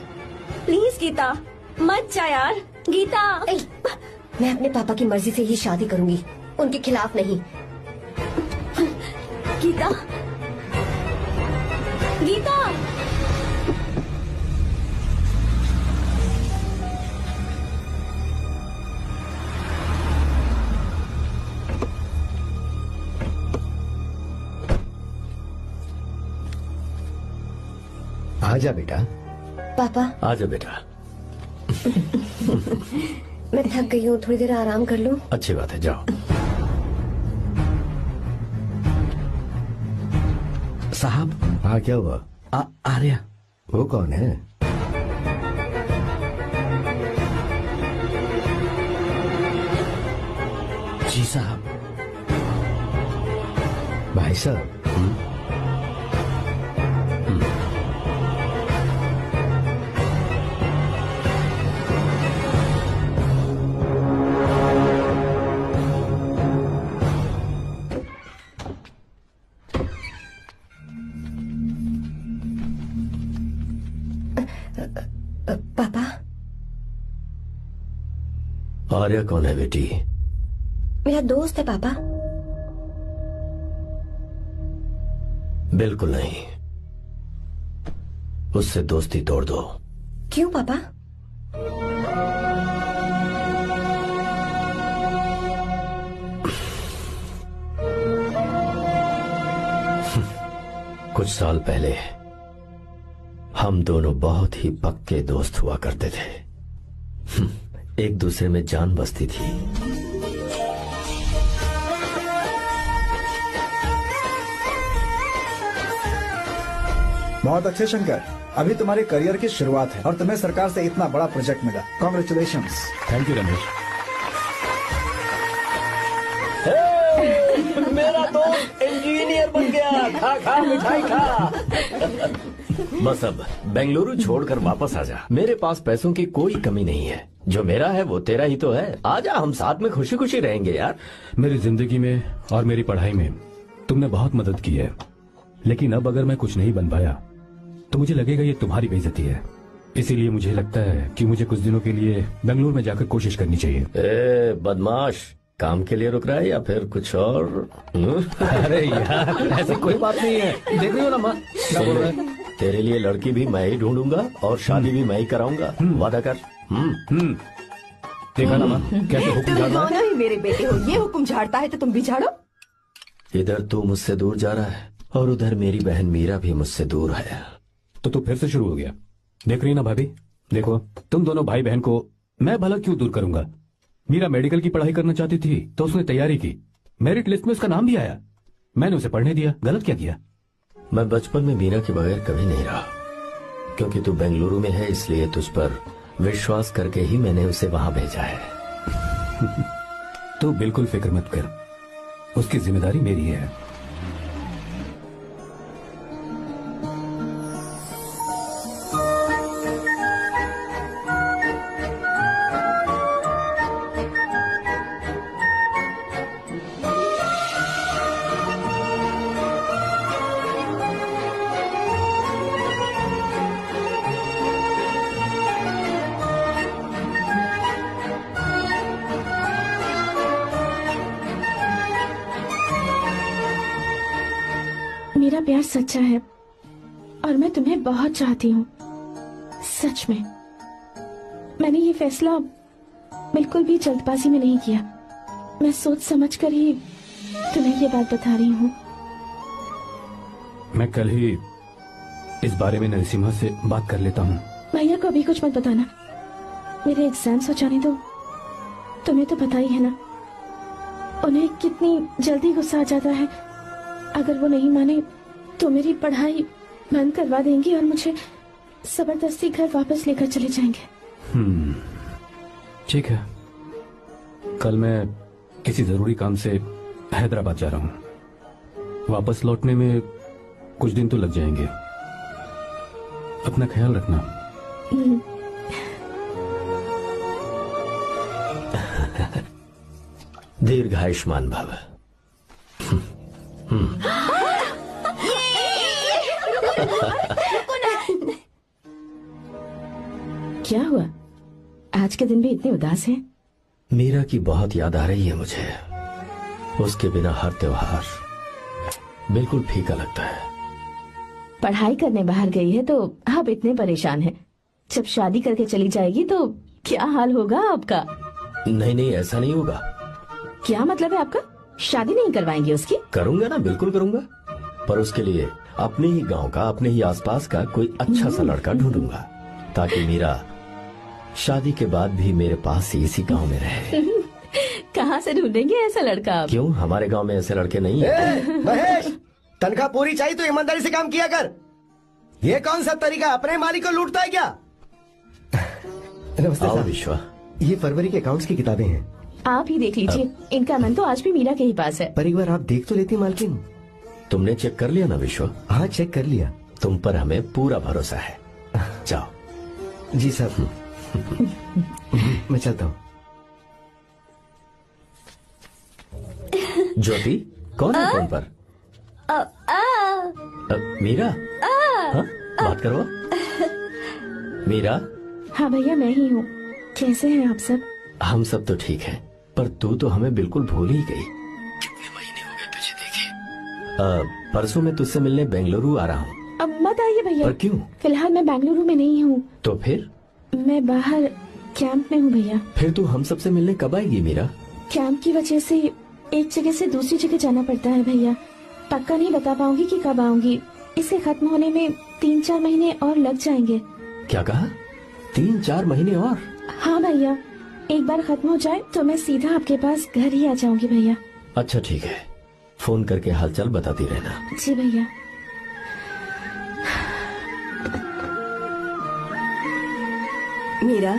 प्लीज गीता, मत जा यार। गीता, मैं अपने पापा की मर्जी से ही शादी करूंगी, उनके खिलाफ नहीं। गीता, गीता, आजा बेटा। पापा। आजा बेटा। मैं थक गई हूँ, थोड़ी देर आराम कर लूँ। अच्छी बात है, जाओ। साहब। हाँ क्या हुआ? आर्या। वो कौन है? जी साहब। भाई साहब। पापा। आर्या कौन है बेटी? मेरा दोस्त है पापा। बिल्कुल नहीं, उससे दोस्ती तोड़ दो। क्यों पापा? कुछ साल पहले हम दोनों बहुत ही पक्के दोस्त हुआ करते थे। एक दूसरे में जान बसती थी। बहुत अच्छे शंकर, अभी तुम्हारे करियर की शुरुआत है और तुम्हें सरकार से इतना बड़ा प्रोजेक्ट मिला। कॉन्ग्रेचुलेशंस। Thank you Ramesh. मेरा दोस्त इंजीनियर बन गया। खा खा मिठाई खा। बस अब बेंगलुरु छोड़कर वापस आ जा। मेरे पास पैसों की कोई कमी नहीं है। जो मेरा है वो तेरा ही तो है। आजा, हम साथ में खुशी खुशी रहेंगे यार। मेरी जिंदगी में और मेरी पढ़ाई में तुमने बहुत मदद की है, लेकिन अब अगर मैं कुछ नहीं बन पाया तो मुझे लगेगा ये तुम्हारी बेइज्जती है। इसीलिए मुझे लगता है कि मुझे कुछ दिनों के लिए बेंगलुरु में जाकर कोशिश करनी चाहिए। ए बदमाश, काम के लिए रुक रहा है या फिर कुछ और? अरे यार, ऐसी कोई बात नहीं है। देख रही हो ना माँ, क्या बोल रहा है? तेरे लिए लड़की भी मैं ही ढूंढूंगा और शादी भी मैं ही कराऊंगा। वादा कर। देखा ना माँ, कैसे हुक्म तुम झाड़ना है? दोनों ही मेरे बेटे हो। ये हुक्म झाड़ता है तो तुम भी झाड़ो। इधर तू मुझसे दूर जा रहा है और उधर मेरी बहन मीरा भी मुझसे दूर है। तो तू फिर से शुरू हो गया। देख रही ना भाभी, देखो तुम दोनों भाई बहन को मैं भला क्यों दूर करूंगा। मीरा मेडिकल की पढ़ाई करना चाहती थी तो उसने तैयारी की, मेरिट लिस्ट में उसका नाम भी आया, मैंने उसे पढ़ने दिया। गलत क्या किया? मैं बचपन में मीरा के बगैर कभी नहीं रहा, क्योंकि तू बेंगलुरु में है इसलिए तुझ पर विश्वास करके ही मैंने उसे वहां भेजा है। तू बिल्कुल फिक्र मत कर, उसकी जिम्मेदारी मेरी है। मेरा प्यार सच्चा है और मैं तुम्हें बहुत चाहती हूँ, सच में। मैंने ये फैसला बिल्कुल भी जल्दबाजी में नहीं किया। मैं सोच समझ कर ही तुम्हें ये बात बता रही हूँ। मैं कल ही इस बारे में नरसिम्हा से बात कर लेता हूँ। भैया को अभी कुछ मत बताना, मेरे एग्जाम्स हो जाने दो। तुम्हें तो पता ही है ना उन्हें कितनी जल्दी गुस्सा आ जाता है। अगर वो नहीं माने तो मेरी पढ़ाई बंद करवा देंगे और मुझे जबरदस्ती घर वापस लेकर चले जाएंगे। ठीक है, कल मैं किसी जरूरी काम से हैदराबाद जा रहा हूँ। वापस लौटने में कुछ दिन तो लग जाएंगे। अपना ख्याल रखना। दीर्घायुष्मान भव। क्या हुआ, आज के दिन भी इतने उदास हैं? मीरा की बहुत याद आ रही है मुझे। उसके बिना हर त्योहार बिल्कुल फीका लगता है। पढ़ाई करने बाहर गई है तो अब इतने परेशान है। जब शादी करके चली जाएगी तो क्या हाल होगा आपका? नहीं नहीं, ऐसा नहीं होगा। क्या मतलब है आपका? शादी नहीं करवाएंगे उसकी? करूंगा ना, बिल्कुल करूंगा, पर उसके लिए अपने ही गांव का, अपने ही आसपास का कोई अच्छा सा लड़का ढूंढूंगा ताकि मीरा शादी के बाद भी मेरे पास ही इसी गांव में रहे। कहाँ से ढूंढेंगे ऐसा लड़का आप? क्यों, हमारे गांव में ऐसे लड़के नहीं है? महेश, तनख्वाह पूरी चाहिए तो ईमानदारी से काम किया कर। ये कौन सा तरीका, अपने मालिक को लूटता है क्या? नमस्ते साहब। विश्वा, ये फरवरी के अकाउंट्स की किताबें हैं। आप ही देख लीजिए, इनका मन तो आज भी मीरा के ही पास है। पर एक बार आप देख तो लेती मालकिन। तुमने चेक कर लिया ना विश्वा? हाँ, चेक कर लिया। तुम पर हमें पूरा भरोसा है। जाओ। जी साहब। मैं चलता हूँ। ज्योति, कौन है फोन पर? मीरा? हाँ, बात करो। मीरा? हाँ भैया, मैं ही हूँ। कैसे हैं आप सब? हम सब तो ठीक हैं, पर तू तो हमें बिल्कुल भूल ही गई। कितने महीने हो गए तुझे देखे। परसों मैं तुझसे मिलने बेंगलुरु आ रहा हूँ। अब मत आइए भैया। पर क्यों? फिलहाल मैं बेंगलुरु में नहीं हूँ। तो फिर? मैं बाहर कैंप में हूँ भैया। फिर तू हम सबसे मिलने कब आएगी मीरा? कैंप की वजह से एक जगह से दूसरी जगह जाना पड़ता है भैया। पक्का नहीं बता पाऊंगी कि कब आऊंगी। इसके खत्म होने में 3-4 महीने और लग जाएंगे। क्या कहा? 3-4 महीने और? हाँ भैया, एक बार खत्म हो जाए तो मैं सीधा आपके पास घर ही आ जाऊंगी भैया। अच्छा ठीक है, फोन करके हालचाल बताती रहना। जी भैया। मीरा,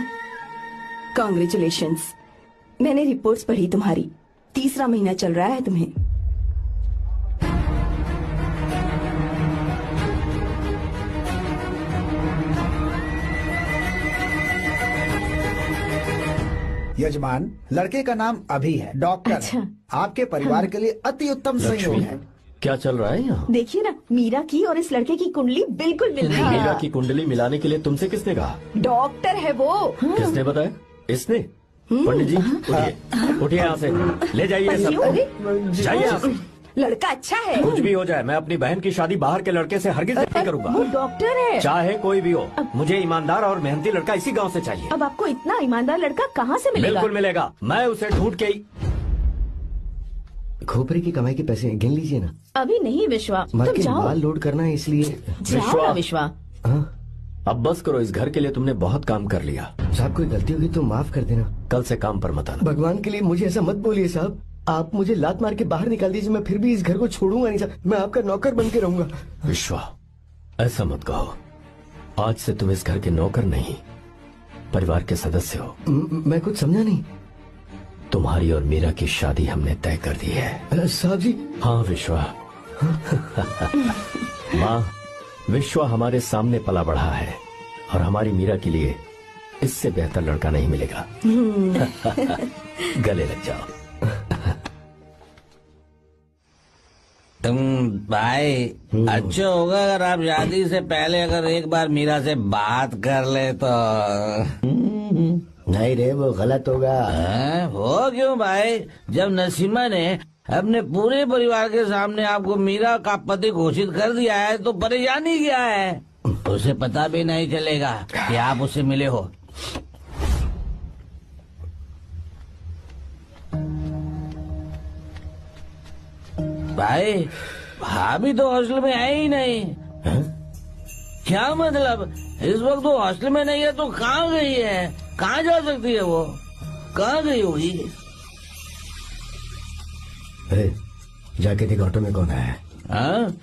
कॉन्ग्रेचुलेशंस। मैंने रिपोर्ट्स पढ़ी तुम्हारी। 3रा महीना चल रहा है तुम्हें। यजमान, लड़के का नाम अभी है, डॉक्टर। अच्छा। आपके परिवार के लिए अति उत्तम संयोग है। क्या चल रहा है यहाँ? देखिए ना, मीरा की और इस लड़के की कुंडली बिल्कुल मिल रही है। मीरा की कुंडली मिलाने के लिए तुमसे किसने कहा? डॉक्टर है वो। किसने बताया? इसने? पंडित जी उठिए, उठिए यहाँ से, ले जाइए सब, जाइए यहाँ से। लड़का अच्छा है। कुछ भी हो जाए, मैं अपनी बहन की शादी बाहर के लड़के से हरगिज नहीं करूंगा। वो डॉक्टर है। चाहे कोई भी हो, मुझे ईमानदार और मेहनती लड़का इसी गांव से चाहिए। अब आपको इतना ईमानदार लड़का कहाँ से मिलेगा? बिल्कुल मिलेगा, मैं उसे ढूंढ के ही। खोपरे की कमाई के पैसे गिन लीजिए ना। अभी नहीं विश्वा, तुम मालकिन, जाओ। माल लोड करना है इसलिए। जाओ ना विश्वा। अब बस करो, इस घर के लिए तुमने बहुत काम कर लिया। साहब, कोई गलती होगी तो माफ कर देना। कल से काम पर मत आना। भगवान के लिए मुझे ऐसा मत बोलिए साहब। आप मुझे लात मार के बाहर निकाल दीजिए, मैं फिर भी इस घर को छोड़ूंगा नहीं साहब। मैं आपका नौकर बन के रहूंगा। विश्वा, ऐसा मत कहो। आज से तुम इस घर के नौकर नहीं, परिवार के सदस्य हो। मैं कुछ समझा नहीं। तुम्हारी और मीरा की शादी हमने तय कर दी है। साहब जी। हाँ विश्वा। माँ, विश्वा हमारे सामने पला बढ़ा है और हमारी मीरा के लिए इससे बेहतर लड़का नहीं मिलेगा। गले लग जाओ। तुम भाई, अच्छा होगा अगर आप शादी से पहले अगर एक बार मीरा से बात कर ले तो। नहीं रे, वो गलत होगा। हो क्यों भाई? जब नसीमा ने अपने पूरे परिवार के सामने आपको मीरा का पति घोषित कर दिया है तो परेशानी क्या है? उसे पता भी नहीं चलेगा कि आप उससे मिले हो। भाई, भाभी तो हॉस्टल में है ही नहीं। क्या मतलब? इस वक्त वो हॉस्टल में नहीं है तो कहाँ गई है? कहाँ जा सकती है वो? कहाँ गई होगी? जाके देख ऑटो में कौन है। हाँ?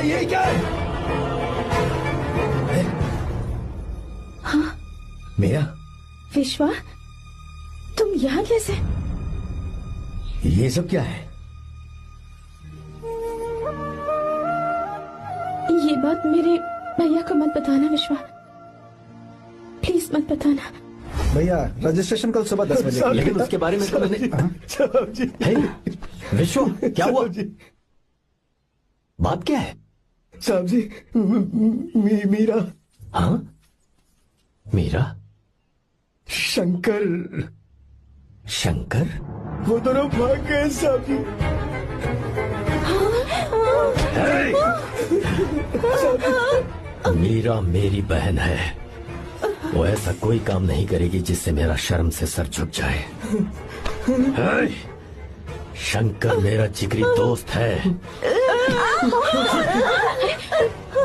ये क्या है? हाँ? मेरा विश्वा, तुम यहाँ कैसे? ये सब क्या है? ये बात मेरे भैया को मत बताना विश्वा, प्लीज मत बताना। भैया, रजिस्ट्रेशन कल सुबह 10 बजे। लेकिन उसके बारे में तो मैंने। विश्व, क्या हुआ? बात क्या है? साहब जी, मीरा। हाँ? मीरा? शंकर। शंकर? वो दोनों भाग गए साहब जी। मीरा मेरी बहन है, वो ऐसा कोई काम नहीं करेगी जिससे मेरा शर्म से सर झुक जाए। शंकर मेरा जिगरी दोस्त है,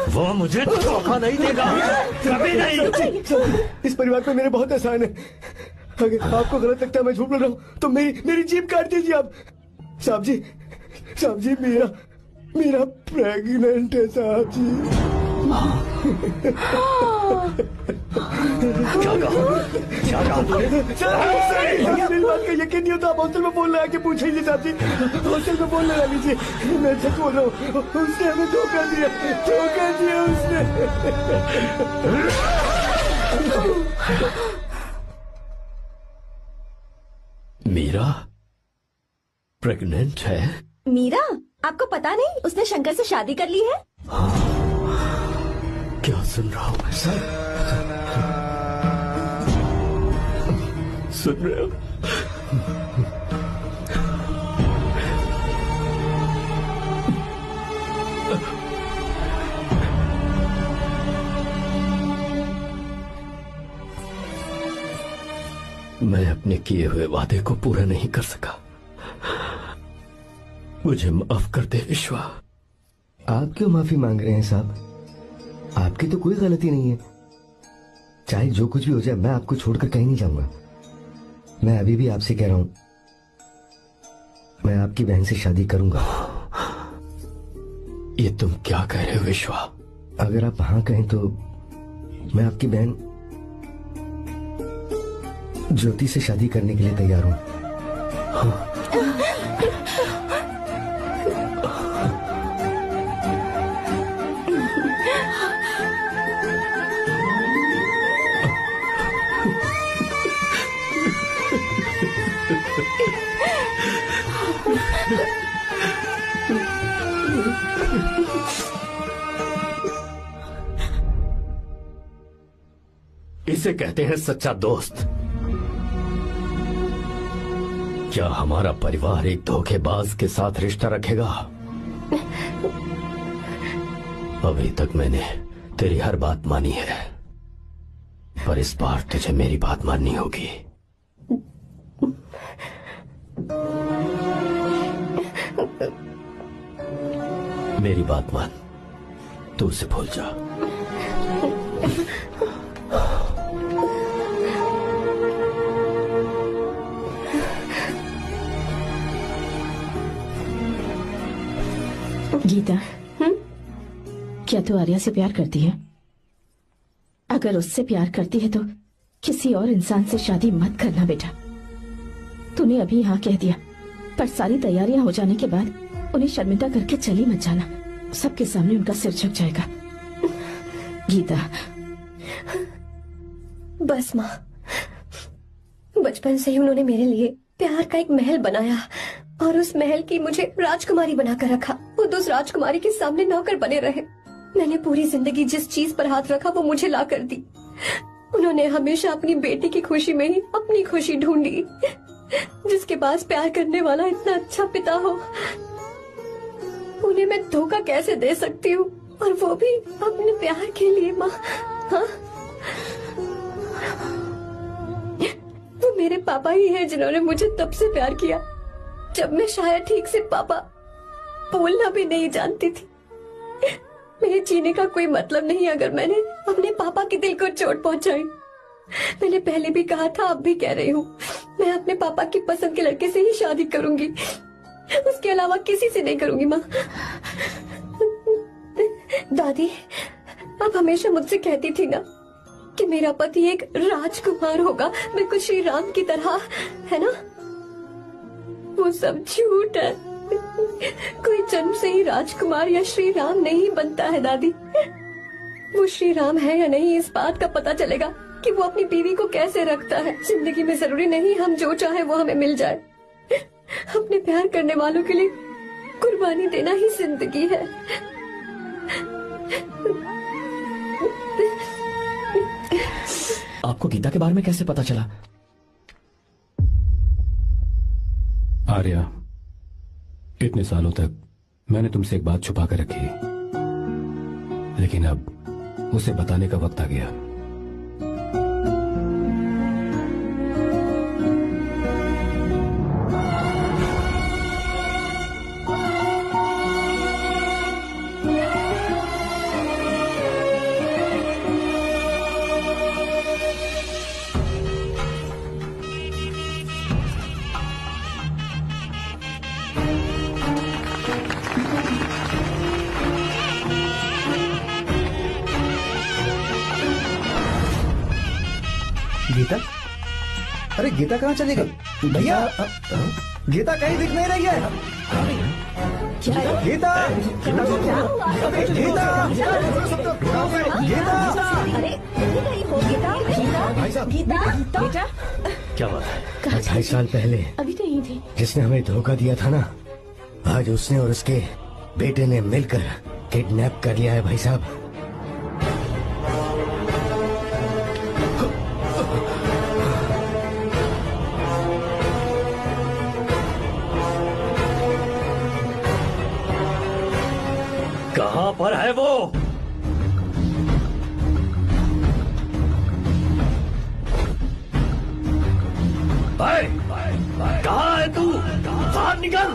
वो मुझे धोखा नहीं देगा, कभी नहीं। इस परिवार पे मेरे बहुत एहसान है। अगर आपको गलत लगता है मैं झूठ बोल रहा हूँ तो मेरी जीभ काट दीजिए आप। साहब जी, मेरा प्रेग्नेंट है साहब जी। क्या कहा तूने? मेरी बात का यकीन नहीं होता, आप हॉस्टल में फोन लगा के पूछ लीजिए साहब जी। हॉस्टल में फोन लगा लीजिए, मैं सच बोल रहा हूँ। उसने हमें धोखा दिया उसने। मीरा प्रेग्नेंट है? मीरा, आपको पता नहीं उसने शंकर से शादी कर ली है? क्या सुन रहा हूँ मैं? सुन रहे हो? मैं अपने किए हुए वादे को पूरा नहीं कर सका, मुझे माफ कर दे विश्वा। आप क्यों माफी मांग रहे हैं साहब? आपकी तो कोई गलती नहीं है। चाहे जो कुछ भी हो जाए, मैं आपको छोड़कर कहीं नहीं जाऊंगा। मैं अभी भी आपसे कह रहा हूं, मैं आपकी बहन से शादी करूंगा। ये तुम क्या कह रहे हो विश्वा? अगर आप हाँ कहें तो मैं आपकी बहन ज्योति से शादी करने के लिए तैयार हूं। हाँ। इसे कहते हैं सच्चा दोस्त। क्या हमारा परिवार एक धोखेबाज के साथ रिश्ता रखेगा? अभी तक मैंने तेरी हर बात मानी है, पर इस बार तुझे मेरी बात माननी होगी। मेरी बात मान, तू उसे भूल जा। गीता, क्या तू आर्या से प्यार करती है? अगर उससे प्यार करती है तो किसी और इंसान से शादी मत करना बेटा। तूने अभी हाँ कह दिया, पर सारी तैयारियां हो जाने के बाद उन्हें शर्मिंदा करके चली मत जाना। सबके सामने उनका सिर झुक जाएगा। गीता। बस माँ, बचपन से ही उन्होंने मेरे लिए प्यार का एक महल बनाया और उस महल की मुझे राजकुमारी बनाकर रखा। वो उस राजकुमारी के सामने नौकर बने रहे। मैंने पूरी जिंदगी जिस चीज पर हाथ रखा वो मुझे ला कर दी। उन्होंने हमेशा अपनी बेटी की खुशी में ही अपनी खुशी ढूंढी। जिसके पास प्यार करने वाला इतना अच्छा पिता हो, उन्हें मैं धोखा कैसे दे सकती हूँ, और वो भी अपने प्यार के लिए। माँ, हाँ? वो मेरे पापा ही हैं जिन्होंने मुझे तब से प्यार किया जब मैं शायद ठीक से पापा बोलना भी नहीं जानती थी। मेरे जीने का कोई मतलब नहीं अगर मैंने अपने पापा के दिल को चोट पहुंचाई। मैंने पहले भी कहा था, अब भी कह रही हूँ, मैं अपने पापा की पसंद के लड़के से ही शादी करूंगी, उसके अलावा किसी से नहीं करूंगी। माँ, दादी आप हमेशा मुझसे कहती थी ना कि मेरा पति एक राजकुमार होगा, बिल्कुल श्री राम की तरह, है ना? वो सब झूठ है। कोई जन्म से ही राजकुमार या श्री राम नहीं बनता है दादी। वो श्री राम है या नहीं, इस बात का पता चलेगा कि वो अपनी बीवी को कैसे रखता है। जिंदगी में जरूरी नहीं हम जो चाहे वो हमें मिल जाए। अपने प्यार करने वालों के लिए कुर्बानी देना ही जिंदगी है। आपको गीता के बारे में कैसे पता चला? आर्या, इतने सालों तक मैंने तुमसे एक बात छुपा कर रखी, लेकिन अब उसे बताने का वक्त आ गया। गीता? अरे गीता कहाँ चली गई? भैया, गीता कहीं दिख नहीं रही है। गीता, गीता, क्या बात है? 2.5 साल पहले अभी तो यही थी। जिसने हमें धोखा दिया था ना, आज उसने और उसके बेटे ने मिलकर किडनैप कर लिया है भाई साहब। कहां पर है वो? कहां है तू? बाहर निकल!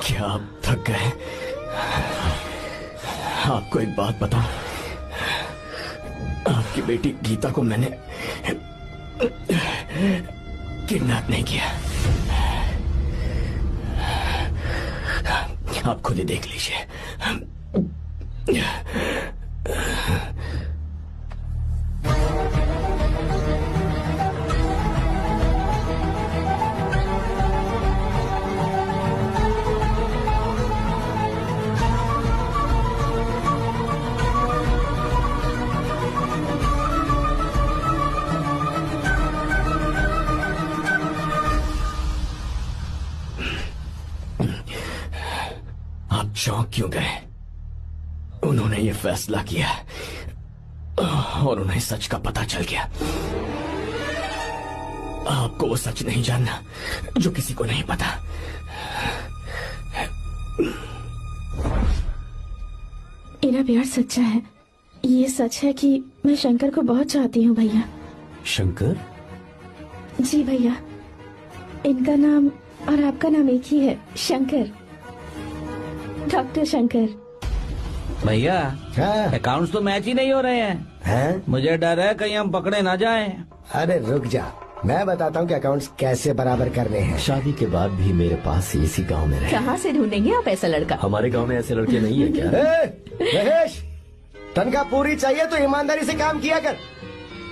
क्या आप थक गए? आपको एक बात बताऊं, आपकी बेटी गीता को मैंने किडनैप नहीं किया। आप खुद ही देख लीजिए। चौंक क्यों गए? उन्होंने ये फैसला किया और उन्हें सच का पता चल गया। आपको वो सच नहीं जानना जो किसी को नहीं पता। मेरा प्यार सच्चा है। ये सच है कि मैं शंकर को बहुत चाहती हूँ भैया। शंकर? जी भैया, इनका नाम और आपका नाम एक ही है, शंकर, डॉक्टर शंकर। भैया अकाउंट्स तो मैच ही नहीं हो रहे हैं। मुझे डर है कहीं हम पकड़े ना जाएं। अरे रुक जा, मैं बताता हूँ कि अकाउंट्स कैसे बराबर करने हैं। शादी के बाद भी मेरे पास इसी गांव में रहे। कहाँ से ढूंढेंगे आप ऐसा लड़का? हमारे गांव में ऐसे लड़के नहीं है क्या? महेश, तनख्वाह पूरी चाहिए तो ईमानदारी से काम किया कर।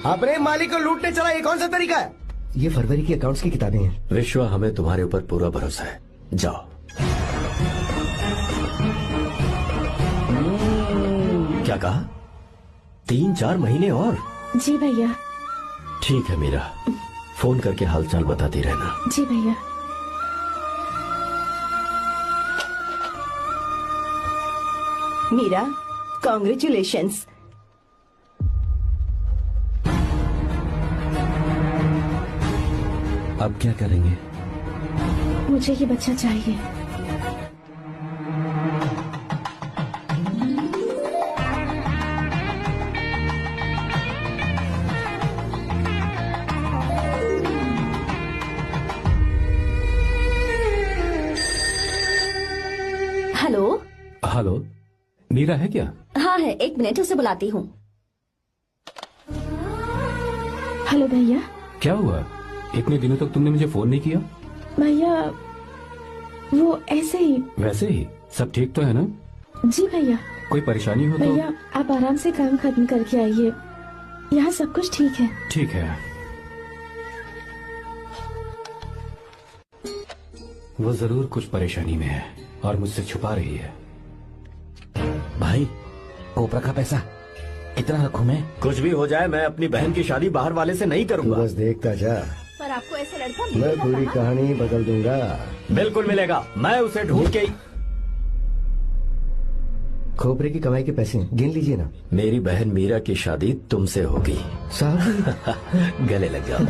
अपने मालिक को लूटने चला, ये कौन सा तरीका है? ये फरवरी की अकाउंट्स की किताबें हैं। विश्वा, हमें तुम्हारे ऊपर पूरा भरोसा है। जाओ। क्या कहा? 3-4 महीने और? जी भैया। ठीक है मीरा, फोन करके हालचाल बताती रहना। जी भैया। मीरा, कॉन्ग्रेचुलेशंस। अब क्या करेंगे? मुझे ये बच्चा चाहिए। हेलो। हेलो, मीरा है क्या? हाँ है, 1 मिनट, उसे बुलाती हूँ। हेलो भैया। क्या हुआ? इतने दिनों तक तुमने मुझे फोन नहीं किया? भैया वो ऐसे ही। वैसे ही? सब ठीक तो है ना? जी भैया। कोई परेशानी हो तो? भैया आप आराम से काम खत्म करके आइए, यहाँ सब कुछ ठीक है। ठीक है। वो जरूर कुछ परेशानी में है और मुझसे छुपा रही है। भाई, ओपरा का पैसा इतना रखूं मैं? कुछ भी हो जाए, मैं अपनी बहन की शादी बाहर वाले से नहीं करूंगा। बस देखता जा, पर आपको ऐसा लड़का मैं मिलेगा पूरी कहाँ? कहानी बदल दूंगा। बिल्कुल मिलेगा, मैं उसे ढूंढ के। खोपरे की कमाई के पैसे गिन लीजिए ना। मेरी बहन मीरा की शादी तुमसे होगी। साहब गले लग जाओ।